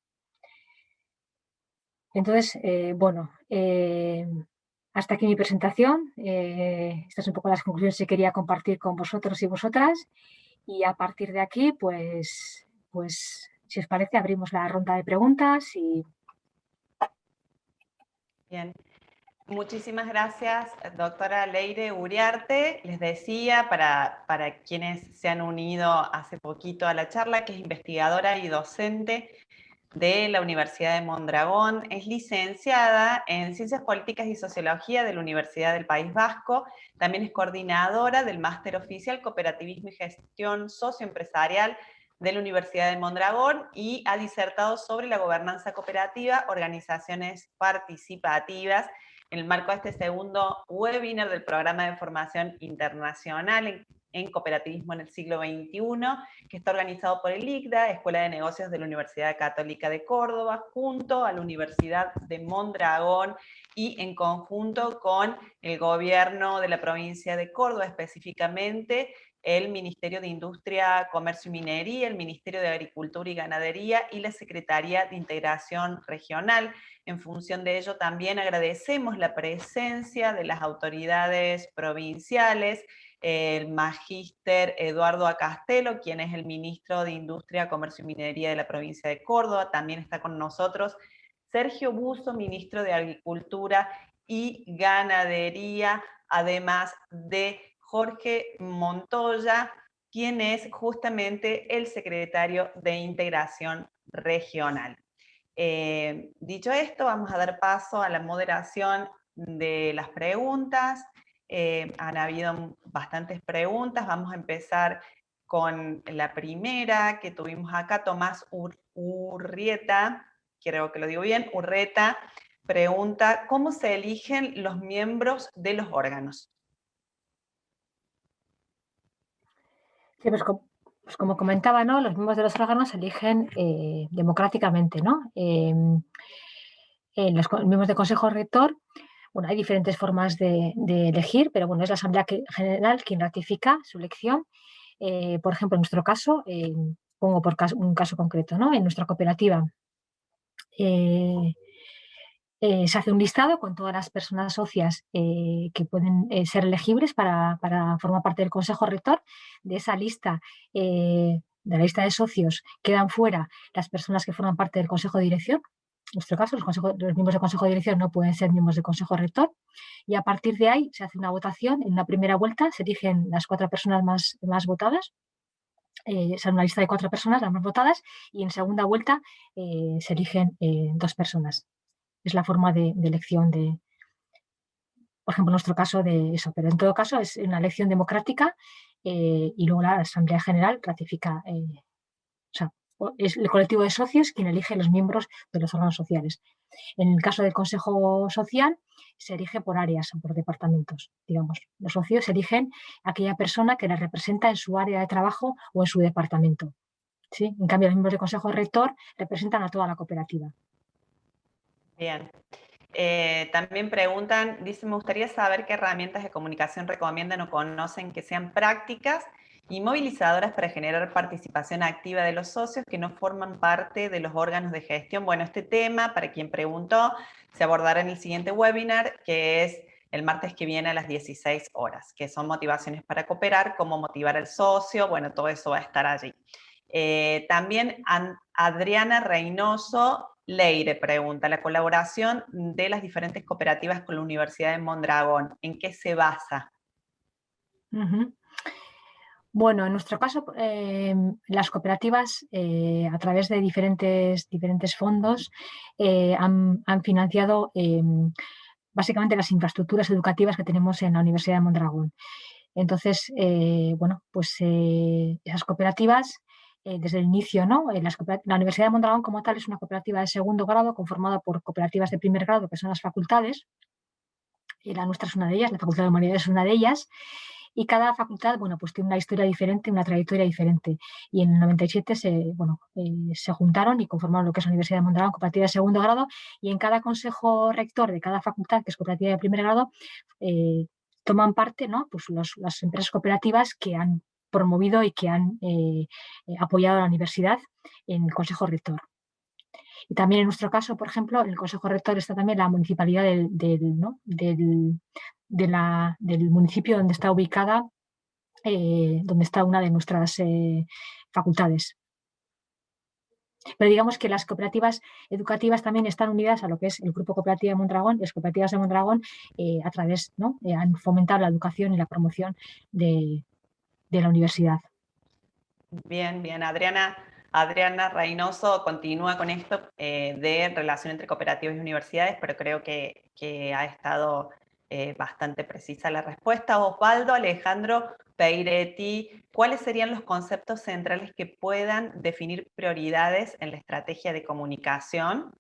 Entonces, hasta aquí mi presentación. Estas son un poco las conclusiones que quería compartir con vosotros y vosotras. Y a partir de aquí, pues si os parece, abrimos la ronda de preguntas. Bien. Muchísimas gracias, doctora Leire Uriarte. Les decía, para quienes se han unido hace poquito a la charla, que es investigadora y docente de la Universidad de Mondragón, es licenciada en Ciencias Políticas y Sociología de la Universidad del País Vasco, también es coordinadora del Máster Oficial Cooperativismo y Gestión Socioempresarial de la Universidad de Mondragón y ha disertado sobre la gobernanza cooperativa, organizaciones participativas, en el marco de este segundo webinar del Programa de Formación Internacional en Cooperativismo en el Siglo XXI, que está organizado por el ICDA, Escuela de Negocios de la Universidad Católica de Córdoba, junto a la Universidad de Mondragón y en conjunto con el gobierno de la provincia de Córdoba, específicamente el Ministerio de Industria, Comercio y Minería, el Ministerio de Agricultura y Ganadería y la Secretaría de Integración Regional. En función de ello, también agradecemos la presencia de las autoridades provinciales, el magíster Eduardo Acastelo, quien es el ministro de Industria, Comercio y Minería de la provincia de Córdoba. También está con nosotros Sergio Buzo, ministro de Agricultura y Ganadería, además de Jorge Montoya, quien es justamente el secretario de Integración Regional. Dicho esto, vamos a dar paso a la moderación de las preguntas. Han habido bastantes preguntas. Vamos a empezar con la primera que tuvimos acá. Tomás Urrieta, creo que lo digo bien, Urreta, pregunta: ¿cómo se eligen los miembros de los órganos? Sí, pues como comentaba, ¿no?, los miembros de los órganos se eligen democráticamente, ¿no? Los miembros del Consejo Rector, hay diferentes formas de elegir, pero es la Asamblea General quien ratifica su elección. Por ejemplo, en nuestro caso, pongo un caso concreto, ¿no? En nuestra cooperativa se hace un listado con todas las personas socias que pueden ser elegibles para formar parte del Consejo Rector. De esa lista, de la lista de socios, quedan fuera las personas que forman parte del Consejo de Dirección. En nuestro caso, los miembros del Consejo de Dirección no pueden ser miembros del Consejo Rector, y a partir de ahí se hace una votación. En una primera vuelta se eligen las 4 personas más votadas, es una lista de 4 personas las más votadas, y en segunda vuelta se eligen 2 personas. Es la forma de elección por ejemplo, en nuestro caso de eso, pero en todo caso es una elección democrática y luego la Asamblea General ratifica. Es el colectivo de socios quien elige los miembros de los órganos sociales. En el caso del Consejo Social se elige por áreas o por departamentos, digamos. Los socios eligen a aquella persona que les representa en su área de trabajo o en su departamento, ¿sí? En cambio, los miembros del Consejo Rector representan a toda la cooperativa. Bien. También preguntan, dice: me gustaría saber qué herramientas de comunicación recomiendan o conocen que sean prácticas y movilizadoras para generar participación activa de los socios que no forman parte de los órganos de gestión. Bueno, este tema, para quien preguntó, se abordará en el siguiente webinar, que es el martes que viene a las 16 horas, que son motivaciones para cooperar, cómo motivar al socio, bueno, todo eso va a estar allí. También Adriana Reynoso Leire pregunta, la colaboración de las diferentes cooperativas con la Universidad de Mondragón, ¿en qué se basa? Bueno, en nuestro caso, las cooperativas, a través de diferentes fondos, han financiado básicamente las infraestructuras educativas que tenemos en la Universidad de Mondragón. Entonces, bueno, pues esas cooperativas, desde el inicio, ¿no? La Universidad de Mondragón como tal es una cooperativa de segundo grado conformada por cooperativas de primer grado, que son las facultades, y la nuestra es una de ellas, la Facultad de Humanidades es una de ellas, y cada facultad, bueno, pues tiene una historia diferente, una trayectoria diferente. Y en el 97 se juntaron y conformaron lo que es la Universidad de Mondragón, cooperativa de segundo grado, y en cada consejo rector de cada facultad, que es cooperativa de primer grado, toman parte, ¿no? Pues las empresas cooperativas que han promovido y que han apoyado a la universidad en el consejo rector. Y también en nuestro caso, por ejemplo, en el consejo rector está también la municipalidad del municipio donde está ubicada, donde está una de nuestras facultades. Pero digamos que las cooperativas educativas también están unidas a lo que es el Grupo Cooperativa de Mondragón. Las cooperativas de Mondragón, a través, ¿no? Han fomentado la educación y la promoción de la universidad. Bien, bien. Adriana Reynoso continúa con esto de relación entre cooperativas y universidades, pero creo que ha estado bastante precisa la respuesta. Osvaldo Alejandro Peiretti, ¿cuáles serían los conceptos centrales que puedan definir prioridades en la estrategia de comunicación?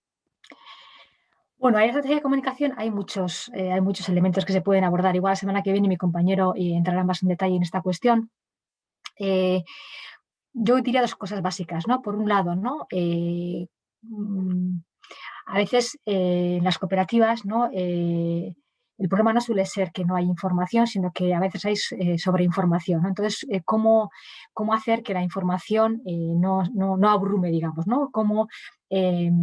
Bueno, en la estrategia de comunicación hay muchos elementos que se pueden abordar. Igual la semana que viene mi compañero entrará más en detalle en esta cuestión. Yo diría dos cosas básicas, ¿no? Por un lado, ¿no? A veces en las cooperativas, ¿no? El problema no suele ser que no hay información, sino que a veces hay sobreinformación, ¿no? Entonces, ¿cómo hacer que la información no abrume, digamos, ¿no? Cómo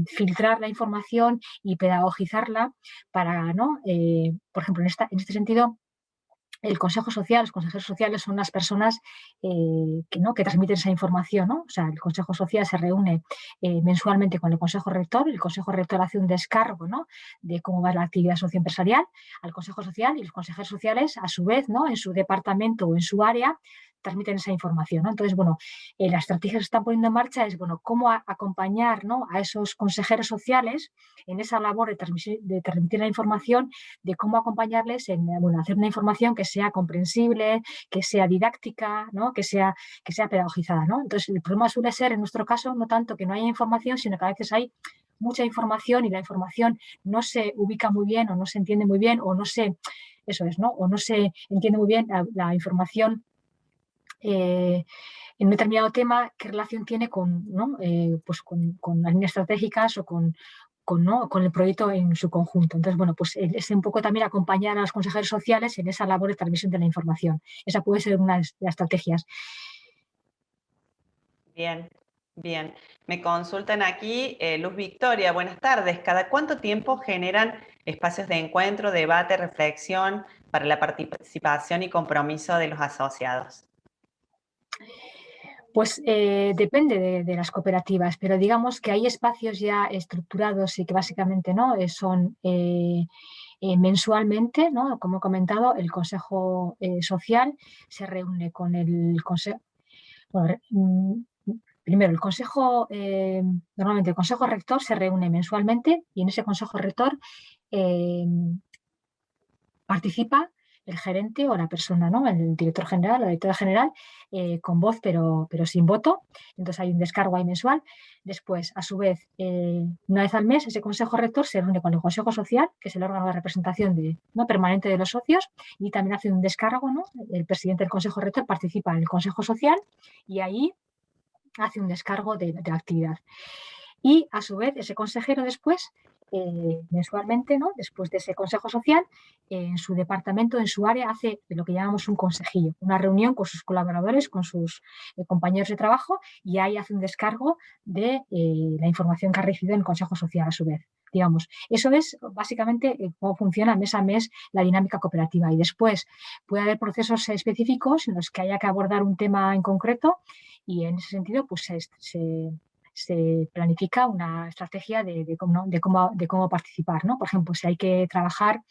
filtrar la información y pedagogizarla para, ¿no? Por ejemplo, en este sentido, el consejo social, los consejeros sociales son las personas que transmiten esa información, ¿no? O sea, el consejo social se reúne mensualmente con el consejo rector, y el consejo rector hace un descargo, ¿no? De cómo va la actividad socioempresarial al consejo social, y los consejeros sociales, a su vez, ¿no? En su departamento o en su área, transmiten esa información, ¿no? Entonces, bueno, la estrategia que se está poniendo en marcha es, bueno, cómo acompañar, ¿no? A esos consejeros sociales en esa labor de transmitir la información, de cómo acompañarles en, bueno, hacer una información que sea comprensible, que sea didáctica, ¿no? que sea pedagogizada, ¿no? Entonces, el problema suele ser, en nuestro caso, no tanto que no haya información, sino que a veces hay mucha información y la información no se ubica muy bien o no se entiende muy bien o no se, eso es, ¿no? O no se entiende muy bien la información en un determinado tema, qué relación tiene con, ¿no? Pues con las líneas estratégicas o con el proyecto en su conjunto. Entonces, bueno, pues es un poco también acompañar a los consejeros sociales en esa labor de transmisión de la información. Esa puede ser una de las estrategias. Bien, bien. Me consultan aquí, Luz Victoria, buenas tardes. ¿Cada cuánto tiempo generan espacios de encuentro, debate, reflexión para la participación y compromiso de los asociados? Pues depende de las cooperativas, pero digamos que hay espacios ya estructurados y que básicamente, ¿no? Son mensualmente, ¿no? Como he comentado, el Consejo Social se reúne con el Consejo. Bueno, primero, normalmente el Consejo Rector se reúne mensualmente, y en ese Consejo Rector participa el gerente o la persona, ¿no? El director general o la directora general, con voz pero sin voto. Entonces hay un descargo ahí mensual. Después, a su vez, una vez al mes, ese consejo rector se reúne con el Consejo Social, que es el órgano de representación ¿no? permanente de los socios, y también hace un descargo, ¿no? El presidente del Consejo Rector participa en el Consejo Social y ahí hace un descargo de la actividad. Y, a su vez, ese consejero después mensualmente, ¿no? Después de ese consejo social, en su departamento, en su área, hace lo que llamamos un consejillo, una reunión con sus colaboradores, con sus compañeros de trabajo, y ahí hace un descargo de la información que ha recibido en el consejo social a su vez. Digamos, eso es básicamente cómo funciona mes a mes la dinámica cooperativa. Y después puede haber procesos específicos en los que haya que abordar un tema en concreto, y en ese sentido pues se planifica una estrategia de cómo participar, ¿no? Por ejemplo, si hay que trabajar,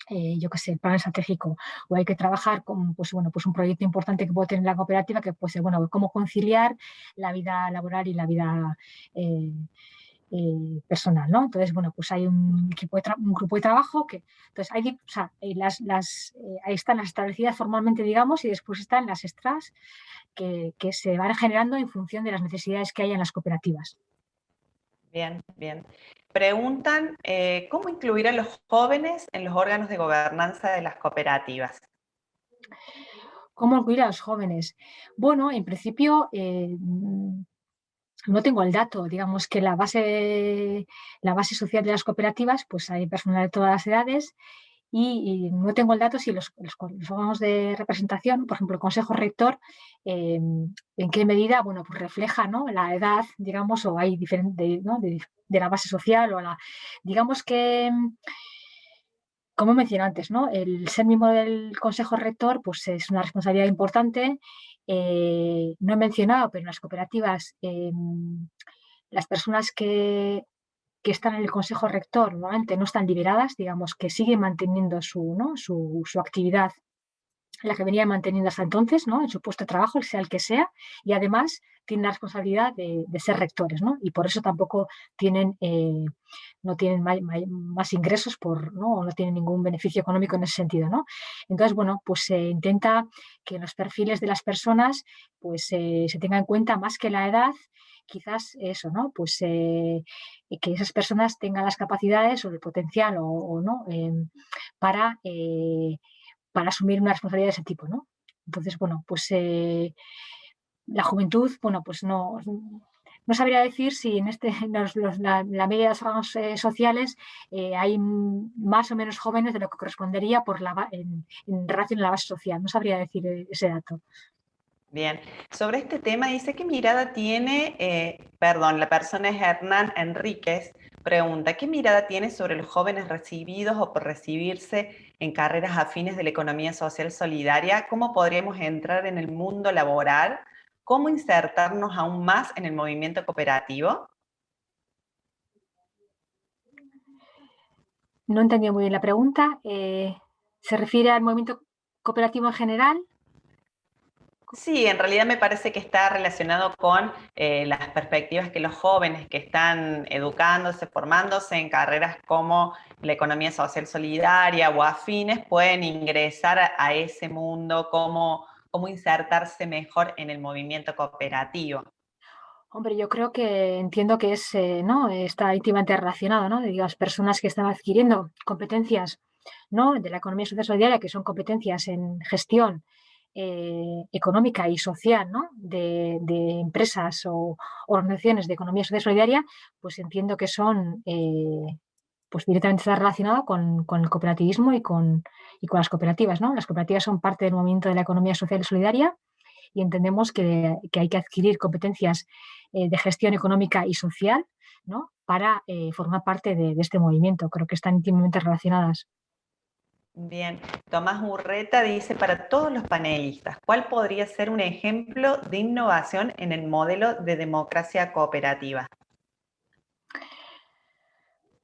yo qué sé, el plan estratégico, o hay que trabajar con pues un proyecto importante que puede tener la cooperativa, que puede ser, bueno, cómo conciliar la vida laboral y la vida personal, ¿no? Entonces, bueno, pues hay un grupo de trabajo que, entonces, o sea, ahí están las establecidas formalmente, digamos, y después están las extras que se van generando en función de las necesidades que hay en las cooperativas. Bien, bien. Preguntan, ¿cómo incluir a los jóvenes en los órganos de gobernanza de las cooperativas? ¿Cómo incluir a los jóvenes? Bueno, en principio no tengo el dato. Digamos que la base social de las cooperativas, pues hay personal de todas las edades, y no tengo el dato si los órganos de representación, por ejemplo, el Consejo Rector, en qué medida, bueno, pues refleja, ¿no?, la edad, digamos, o hay diferente, ¿no?, de la base social, digamos que, como mencioné antes, ¿no?, el ser miembro del Consejo Rector pues es una responsabilidad importante. No he mencionado, pero en las cooperativas las personas que están en el Consejo Rector normalmente no están liberadas, digamos que siguen manteniendo su actividad, la que venía manteniendo hasta entonces, ¿no?, en su puesto de trabajo, sea el que sea, y además tienen la responsabilidad de ser rectores, ¿no?, y por eso tampoco tienen, no tienen más ingresos, ¿no?, o no tienen ningún beneficio económico en ese sentido, ¿no? Entonces, bueno, pues se intenta que en los perfiles de las personas pues se tenga en cuenta más que la edad, quizás eso, ¿no?, pues que esas personas tengan las capacidades o el potencial o no para asumir una responsabilidad de ese tipo, ¿no? Entonces, bueno, pues la juventud, bueno, pues no sabría decir si en la media de los órganos sociales hay más o menos jóvenes de lo que correspondería en relación a la base social. No sabría decir ese dato. Bien, sobre este tema dice, ¿qué mirada tiene, la persona es Hernán Enríquez, pregunta, ¿qué mirada tiene sobre los jóvenes recibidos o por recibirse en carreras afines de la economía social solidaria? ¿Cómo podríamos entrar en el mundo laboral? ¿Cómo insertarnos aún más en el movimiento cooperativo? No entendí muy bien la pregunta. ¿Se refiere al movimiento cooperativo en general? Sí, en realidad me parece que está relacionado con las perspectivas que los jóvenes que están educándose, formándose en carreras como la economía social solidaria o afines pueden ingresar a ese mundo, cómo insertarse mejor en el movimiento cooperativo. Hombre, yo creo que entiendo que ¿no?, está íntimamente relacionado, ¿no? Las personas que están adquiriendo competencias, ¿no?, de la economía social solidaria, que son competencias en gestión económica y social, ¿no?, de empresas o organizaciones de economía social solidaria, pues entiendo que son pues directamente está relacionado con el cooperativismo y con las cooperativas, ¿no? Las cooperativas son parte del movimiento de la economía social y solidaria, y entendemos que hay que adquirir competencias de gestión económica y social, ¿no?, para formar parte de este movimiento. Creo que están íntimamente relacionadas. Bien, Tomás Urreta dice, para todos los panelistas, ¿cuál podría ser un ejemplo de innovación en el modelo de democracia cooperativa?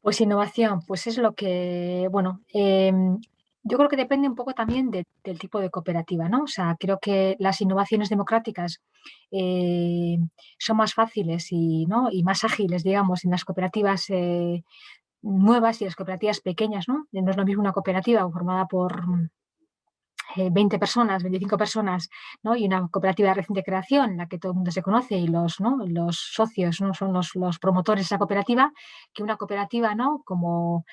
Pues innovación, pues es lo que, bueno, yo creo que depende un poco también del tipo de cooperativa, ¿no? O sea, creo que las innovaciones democráticas son más fáciles ¿no?, y más ágiles, digamos, en las cooperativas nuevas y las cooperativas pequeñas, ¿no? No es lo mismo una cooperativa formada por 20 personas, 25 personas, ¿no? Y una cooperativa de reciente creación, en la que todo el mundo se conoce y los socios, ¿no? Son los promotores de esa cooperativa, que una cooperativa, ¿no? Como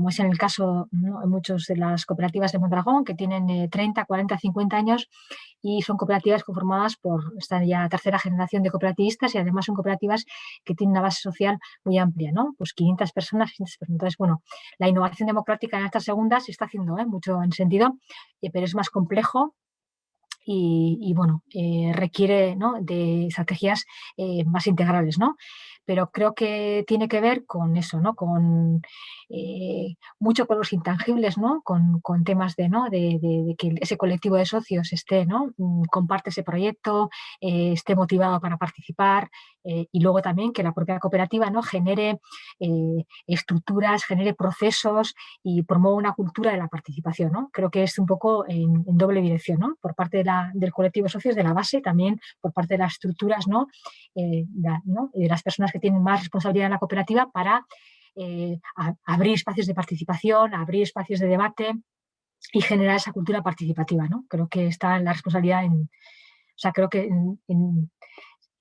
es en el caso, ¿no? En muchas de las cooperativas de Mondragón, que tienen 30, 40, 50 años, y son cooperativas conformadas por esta ya tercera generación de cooperativistas, y además son cooperativas que tienen una base social muy amplia, ¿no? Pues 500 personas, 500 personas. Entonces, bueno, la innovación democrática en esta segunda se está haciendo mucho en sentido, pero es más complejo y bueno, requiere, ¿no? De estrategias más integrales, ¿no? Pero creo que tiene que ver con eso, ¿no? Con mucho con los intangibles, ¿no? Con temas ¿no? de que ese colectivo de socios esté, ¿no? Comparte ese proyecto, esté motivado para participar, y luego también que la propia cooperativa, ¿no? Genere estructuras, genere procesos y promueva una cultura de la participación, ¿no? Creo que es un poco en doble dirección, ¿no? Por parte del colectivo de socios, de la base, también por parte de las estructuras, ¿no? ¿no? Y de las personas que tienen más responsabilidad en la cooperativa para abrir espacios de participación, abrir espacios de debate y generar esa cultura participativa, ¿no? Creo que está la responsabilidad o sea, creo que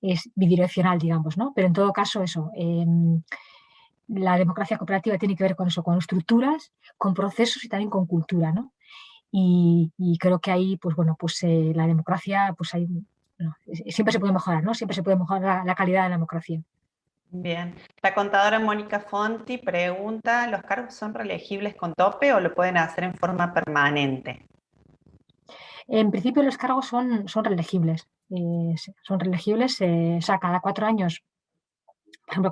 es bidireccional, digamos, ¿no? Pero en todo caso, eso, la democracia cooperativa tiene que ver con eso, con estructuras, con procesos y también con cultura, ¿no? Y creo que ahí, pues bueno, pues la democracia, pues hay, bueno, siempre se puede mejorar, ¿no? Siempre se puede mejorar la calidad de la democracia. Bien. La contadora Mónica Fonti pregunta, ¿los cargos son reelegibles con tope o lo pueden hacer en forma permanente? En principio los cargos son reelegibles. Son reelegibles, o sea, cada 4 años, por ejemplo,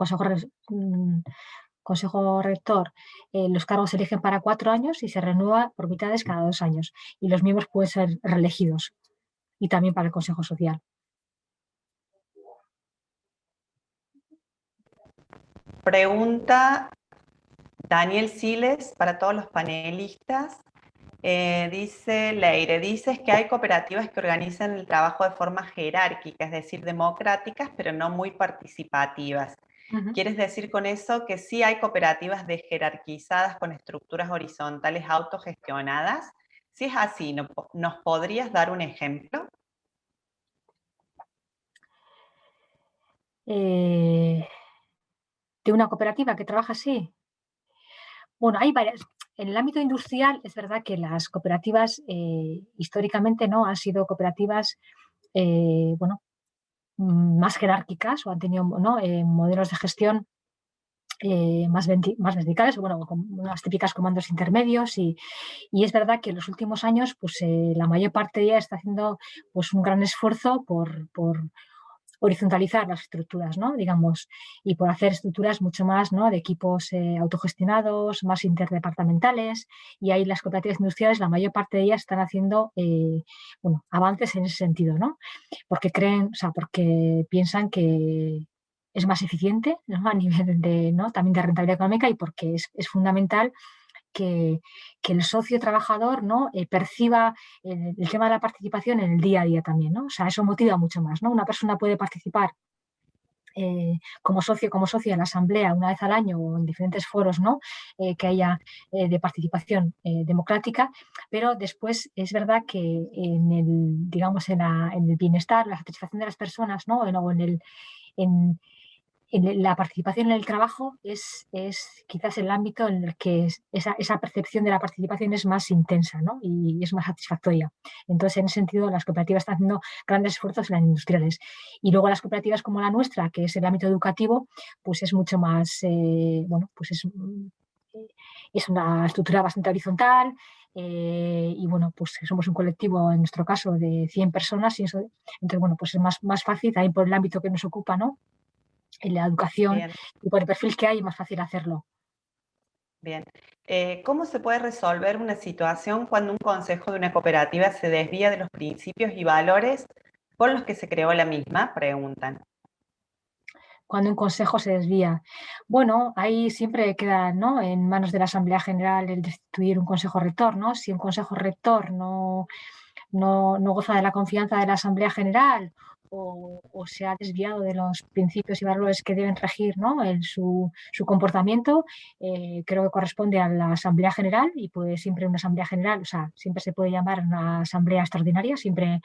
Consejo Rector, los cargos se eligen para 4 años y se renueva por mitades cada 2 años. Y los miembros pueden ser reelegidos. Y también para el Consejo Social. Pregunta Daniel Siles para todos los panelistas. Dice Leire, dices que hay cooperativas que organizan el trabajo de forma jerárquica, es decir, democráticas, pero no muy participativas. ¿Quieres decir con eso que sí hay cooperativas jerarquizadas con estructuras horizontales autogestionadas? Si es así, ¿nos podrías dar un ejemplo? De una cooperativa que trabaja así. Bueno, hay varias. En el ámbito industrial es verdad que las cooperativas históricamente no han sido cooperativas bueno, más jerárquicas o han tenido, ¿no? Modelos de gestión más verticales, bueno, con unas típicas comandos intermedios, y es verdad que en los últimos años pues la mayor parte ya está haciendo pues un gran esfuerzo por horizontalizar las estructuras, ¿no? Digamos, y por hacer estructuras mucho más, ¿no? De equipos autogestionados, más interdepartamentales, y ahí las cooperativas industriales, la mayor parte de ellas están haciendo bueno, avances en ese sentido, ¿no? Porque creen, o sea, porque piensan que es más eficiente, ¿no? A nivel de, ¿no? También de rentabilidad económica, y porque es fundamental que el socio trabajador, ¿no? Perciba el tema de la participación en el día a día también, ¿no? O sea, eso motiva mucho más, ¿no? Una persona puede participar como socia en la asamblea una vez al año o en diferentes foros, ¿no? Que haya de participación democrática, pero después es verdad que en el, digamos, en el bienestar, la satisfacción de las personas, ¿no? En la participación en el trabajo es quizás el ámbito en el que esa percepción de la participación es más intensa, ¿no? Y es más satisfactoria. Entonces, en ese sentido, las cooperativas están haciendo grandes esfuerzos en las industriales. Y luego las cooperativas como la nuestra, que es el ámbito educativo, pues es mucho más, bueno, pues es una estructura bastante horizontal. Y bueno, pues somos un colectivo, en nuestro caso, de 100 personas, y eso, entonces, bueno, pues es más fácil, también por el ámbito que nos ocupa, ¿no? En la educación. Bien. Y por el perfil que hay, es más fácil hacerlo. Bien. ¿Cómo se puede resolver una situación cuando un consejo de una cooperativa se desvía de los principios y valores por los que se creó la misma? Preguntan. Cuando un consejo se desvía. Bueno, ahí siempre queda, ¿no? En manos de la Asamblea General el destituir un consejo rector, ¿no? Si un consejo rector no goza de la confianza de la Asamblea General, o se ha desviado de los principios y valores que deben regir, ¿no?, en su comportamiento, creo que corresponde a la Asamblea General, y puede siempre una Asamblea General, o sea, siempre se puede llamar una Asamblea Extraordinaria, siempre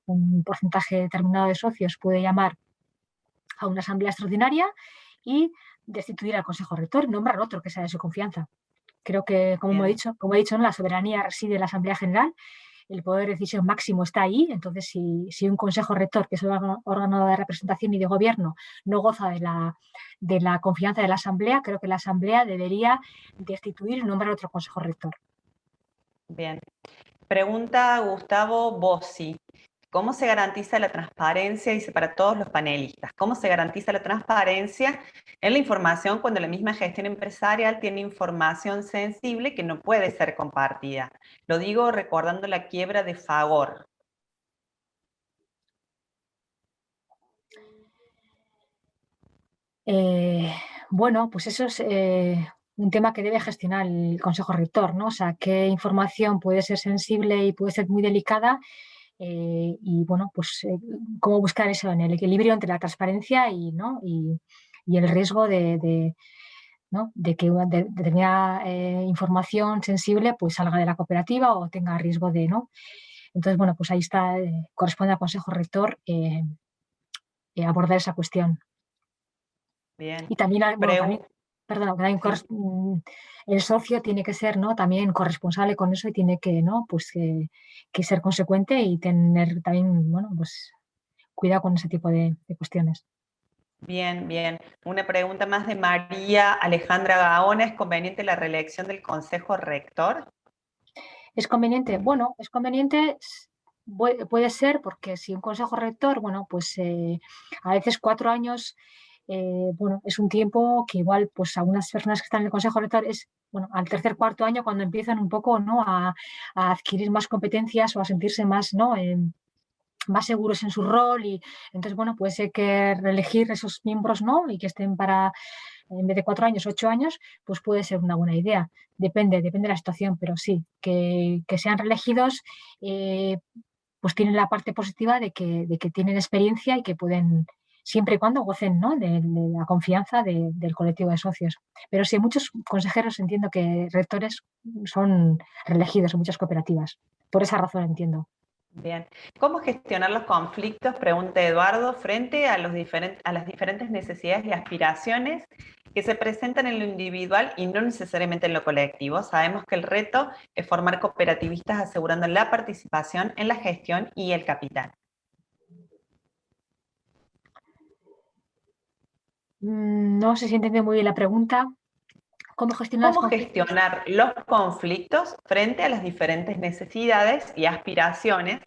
un porcentaje determinado de socios puede llamar a una Asamblea Extraordinaria y destituir al Consejo Rector y nombrar otro que sea de su confianza. Creo que, como he dicho, ¿no?, la soberanía reside en la Asamblea General, el poder de decisión máximo está ahí. Entonces, si un Consejo Rector, que es un órgano de representación y de gobierno, no goza de la confianza de la Asamblea, creo que la Asamblea debería destituir y nombrar otro Consejo Rector. Bien. Pregunta Gustavo Bossi. ¿Cómo se garantiza la transparencia? Dice para todos los panelistas. ¿Cómo se garantiza la transparencia en la información cuando la misma gestión empresarial tiene información sensible que no puede ser compartida? Lo digo recordando la quiebra de Fagor. Bueno, pues eso es un tema que debe gestionar el Consejo Rector, ¿no? O sea, qué información puede ser sensible y puede ser muy delicada, y bueno, pues cómo buscar eso en el equilibrio entre la transparencia ¿no?, y el riesgo ¿no?, de que determinada información sensible pues salga de la cooperativa o tenga riesgo de, ¿no? Entonces, bueno, pues ahí está, corresponde al Consejo Rector abordar esa cuestión. Bien. Y también, perdón, el socio tiene que ser, ¿no?, también corresponsable con eso, y tiene que, ¿no?, pues que ser consecuente y tener también, bueno, pues cuidado con ese tipo de cuestiones. Bien, bien. Una pregunta más de María Alejandra Gaona. ¿Es conveniente la reelección del Consejo Rector? ¿Es conveniente? Bueno, es conveniente, puede ser, porque si un Consejo Rector, bueno, pues a veces 4 años, bueno, es un tiempo que igual, pues algunas personas que están en el Consejo Rector es, bueno, al tercer, cuarto año cuando empiezan un poco, ¿no?, a adquirir más competencias o a sentirse más, ¿no?, más seguros en su rol, y entonces, bueno, puede ser que reelegir esos miembros, ¿no?, y que estén en vez de 4 años, 8 años, pues puede ser una buena idea. Depende de la situación, pero sí, que sean reelegidos, pues tienen la parte positiva de que tienen experiencia y que pueden, siempre y cuando gocen, ¿no?, de la confianza del colectivo de socios. Pero sí, muchos consejeros, entiendo que rectores son reelegidos en muchas cooperativas. Por esa razón, entiendo. Bien. ¿Cómo gestionar los conflictos, pregunta Eduardo, frente a las diferentes necesidades y aspiraciones que se presentan en lo individual y no necesariamente en lo colectivo? Sabemos que el reto es formar cooperativistas asegurando la participación en la gestión y el capital. No sé si entiende muy bien la pregunta. ¿Cómo gestionar los conflictos? Gestionar los conflictos frente a las diferentes necesidades y aspiraciones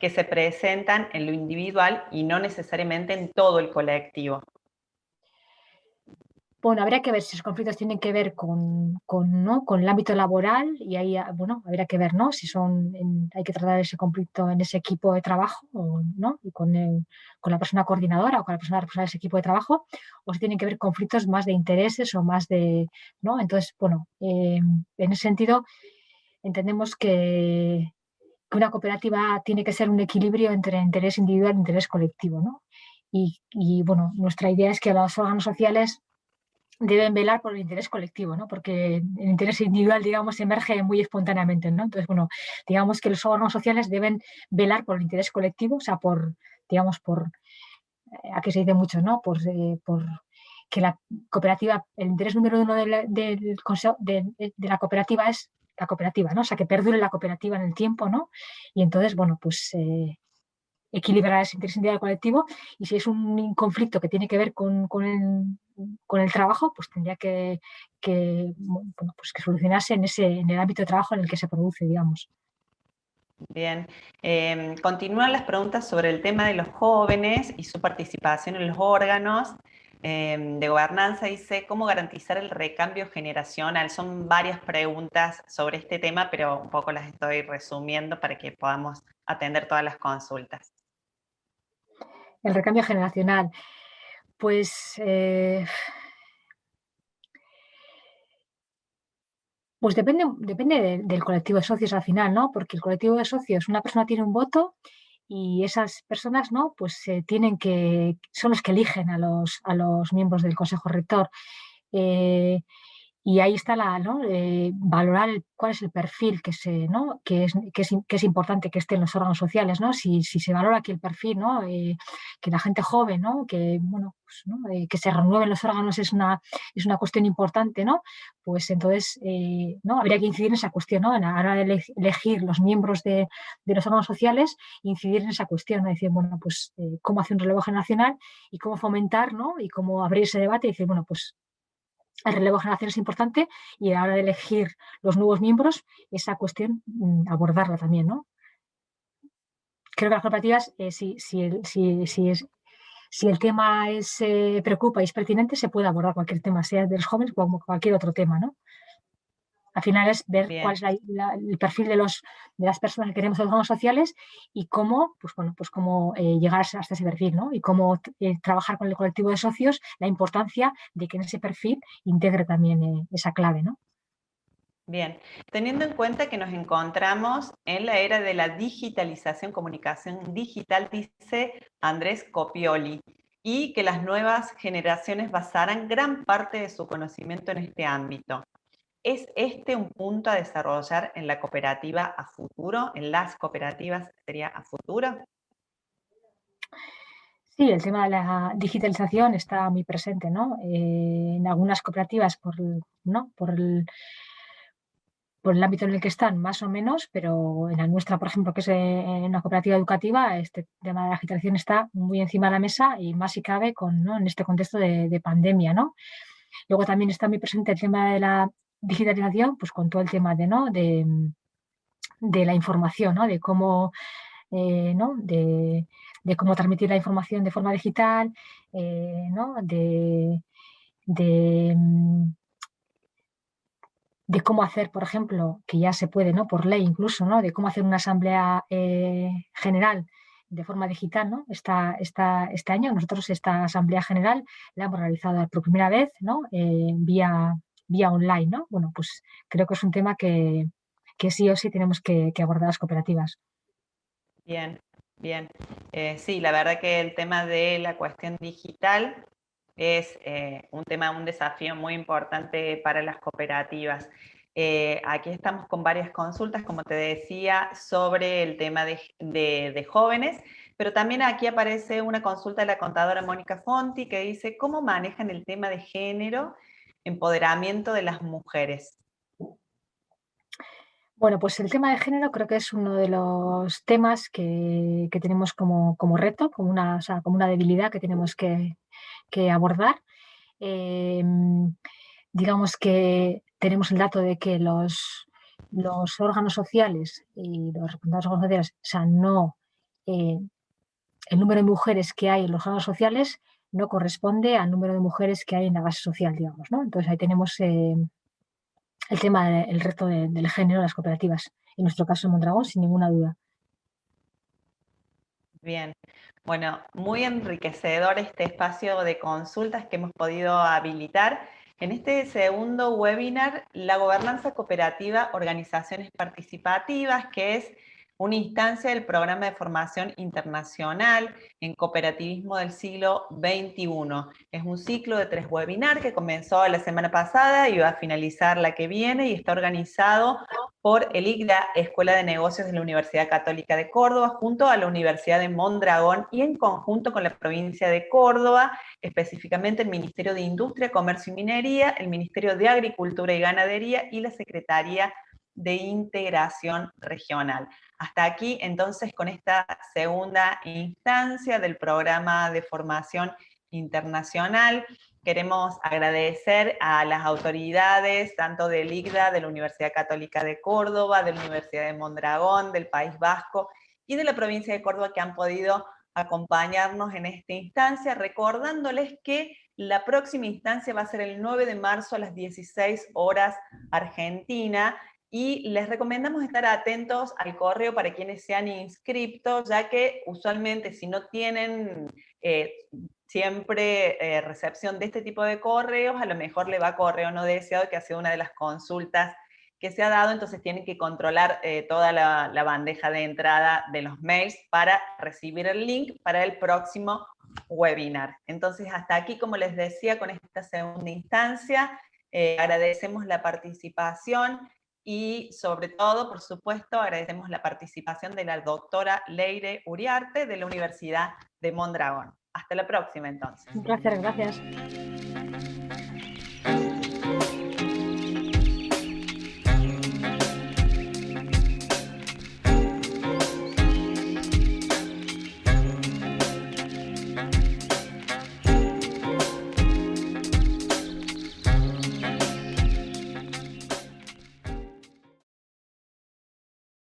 que se presentan en lo individual y no necesariamente en todo el colectivo? Bueno, habría que ver si esos conflictos tienen que ver ¿no?, con el ámbito laboral, y ahí, bueno, habría que ver, ¿no?, si hay que tratar ese conflicto en ese equipo de trabajo, ¿no?, y con la persona coordinadora o con la persona responsable de ese equipo de trabajo, o si tienen que ver conflictos más de intereses o más de, ¿no? Entonces, bueno, en ese sentido, entendemos que una cooperativa tiene que ser un equilibrio entre interés individual e interés colectivo, ¿no? Y bueno, nuestra idea es que los órganos sociales deben velar por el interés colectivo, ¿no?, porque el interés individual, digamos, emerge muy espontáneamente, ¿no? Entonces, bueno, digamos que los órganos sociales deben velar por el interés colectivo, o sea, digamos, aquí se dice mucho, ¿no?, por que la cooperativa, el interés número uno del consejo, de la cooperativa es la cooperativa, ¿no? O sea, que perdure la cooperativa en el tiempo, ¿no? Y entonces, bueno, pues equilibrar ese interés individual colectivo, y si es un conflicto que tiene que ver con el trabajo, pues tendría que bueno, pues que solucionarse en el ámbito de trabajo en el que se produce, digamos. Bien. Continúan las preguntas sobre el tema de los jóvenes y su participación en los órganos de gobernanza. Dice, ¿cómo garantizar el recambio generacional? Son varias preguntas sobre este tema, pero un poco las estoy resumiendo para que podamos atender todas las consultas. El recambio generacional. Pues depende del colectivo de socios al final, ¿no? Porque el colectivo de socios, una persona tiene un voto y esas personas, ¿no? Pues son los que eligen a los miembros del Consejo Rector. Y ahí está ¿no? Valorar cuál es el perfil ¿no? que es importante que esté en los órganos sociales, ¿no? Si se valora aquí el perfil, ¿no? Que la gente joven, ¿no? Que, bueno, pues, ¿no? Que se renueven los órganos es una cuestión importante, ¿no? Pues entonces, ¿no? Habría que incidir en esa cuestión, ¿no? A la hora de elegir los miembros de los órganos sociales, incidir en esa cuestión, ¿no? Decir, bueno, pues cómo hacer un relevo generacional y cómo fomentar, ¿no? Y cómo abrir ese debate y decir, bueno, pues el relevo generacional es importante y a la hora de elegir los nuevos miembros, esa cuestión abordarla también, ¿no? Creo que las cooperativas, si el tema preocupa y es pertinente, se puede abordar cualquier tema, sea de los jóvenes como cualquier otro tema, ¿no? Al final es ver Bien. cuál es el perfil de las personas que queremos en los órganos sociales y cómo, pues bueno, pues cómo llegar hasta ese perfil, ¿no? Y cómo trabajar con el colectivo de socios, la importancia de que en ese perfil integre también esa clave, ¿no? Bien, teniendo en cuenta que nos encontramos en la era de la digitalización, comunicación digital, dice Andrés Copioli, y que las nuevas generaciones basarán gran parte de su conocimiento en este ámbito. ¿Es este un punto a desarrollar en la cooperativa a futuro? ¿En las cooperativas sería a futuro? Sí, el tema de la digitalización está muy presente, ¿no? En algunas cooperativas ¿no? por el ámbito en el que están, más o menos, pero en la nuestra, por ejemplo, que es una cooperativa educativa, este tema de la digitalización está muy encima de la mesa y más si cabe ¿no? En este contexto de pandemia, ¿no? Luego también está muy presente el tema de la digitalización, pues con todo el tema ¿no? de la información, ¿no? De cómo, ¿no? de cómo transmitir la información de forma digital, ¿no? de, de cómo hacer, por ejemplo, que ya se puede, ¿no? Por ley incluso, ¿no? De cómo hacer una asamblea general de forma digital, ¿no? Este año nosotros esta asamblea general la hemos realizado por primera vez, ¿no? Vía online, ¿no? Bueno, pues creo que es un tema que sí o sí tenemos que abordar las cooperativas. Bien, bien. Sí, la verdad que el tema de la cuestión digital es un desafío muy importante para las cooperativas. Aquí estamos con varias consultas, como te decía, sobre el tema de jóvenes, pero también aquí aparece una consulta de la contadora Mónica Fonti que dice, ¿cómo manejan el tema de género, empoderamiento de las mujeres? Bueno, pues el tema de género creo que es uno de los temas que tenemos como reto, como una debilidad que tenemos que abordar. Digamos que tenemos el dato de que los órganos sociales y los representantes órganos sociales, o sea, no, el número de mujeres que hay en los órganos sociales no corresponde al número de mujeres que hay en la base social, digamos, ¿no? Entonces ahí tenemos el tema del reto del género de las cooperativas. En nuestro caso en Mondragón, sin ninguna duda. Bien, bueno, muy enriquecedor este espacio de consultas que hemos podido habilitar. En este segundo webinar, la gobernanza cooperativa, organizaciones participativas, que es una instancia del programa de formación internacional en cooperativismo del siglo XXI. Es un ciclo de 3 webinars que comenzó la semana pasada y va a finalizar la que viene y está organizado por el ICDA, Escuela de Negocios de la Universidad Católica de Córdoba, junto a la Universidad de Mondragón y en conjunto con la provincia de Córdoba, específicamente el Ministerio de Industria, Comercio y Minería, el Ministerio de Agricultura y Ganadería y la Secretaría de Integración Regional. Hasta aquí, entonces, con esta segunda instancia del programa de formación internacional. Queremos agradecer a las autoridades, tanto del ICDA, de la Universidad Católica de Córdoba, de la Universidad de Mondragón, del País Vasco y de la provincia de Córdoba que han podido acompañarnos en esta instancia, recordándoles que la próxima instancia va a ser el 9 de marzo a las 16 horas Argentina, y les recomendamos estar atentos al correo para quienes se han inscrito, ya que usualmente si no tienen siempre recepción de este tipo de correos, a lo mejor le va correo no deseado, que ha sido una de las consultas que se ha dado, entonces tienen que controlar toda la bandeja de entrada de los mails para recibir el link para el próximo webinar. Entonces, hasta aquí, como les decía, con esta segunda instancia, agradecemos la participación y, sobre todo, por supuesto, agradecemos la participación de la doctora Leire Uriarte de la Universidad de Mondragón. Hasta la próxima, entonces. Un placer, gracias.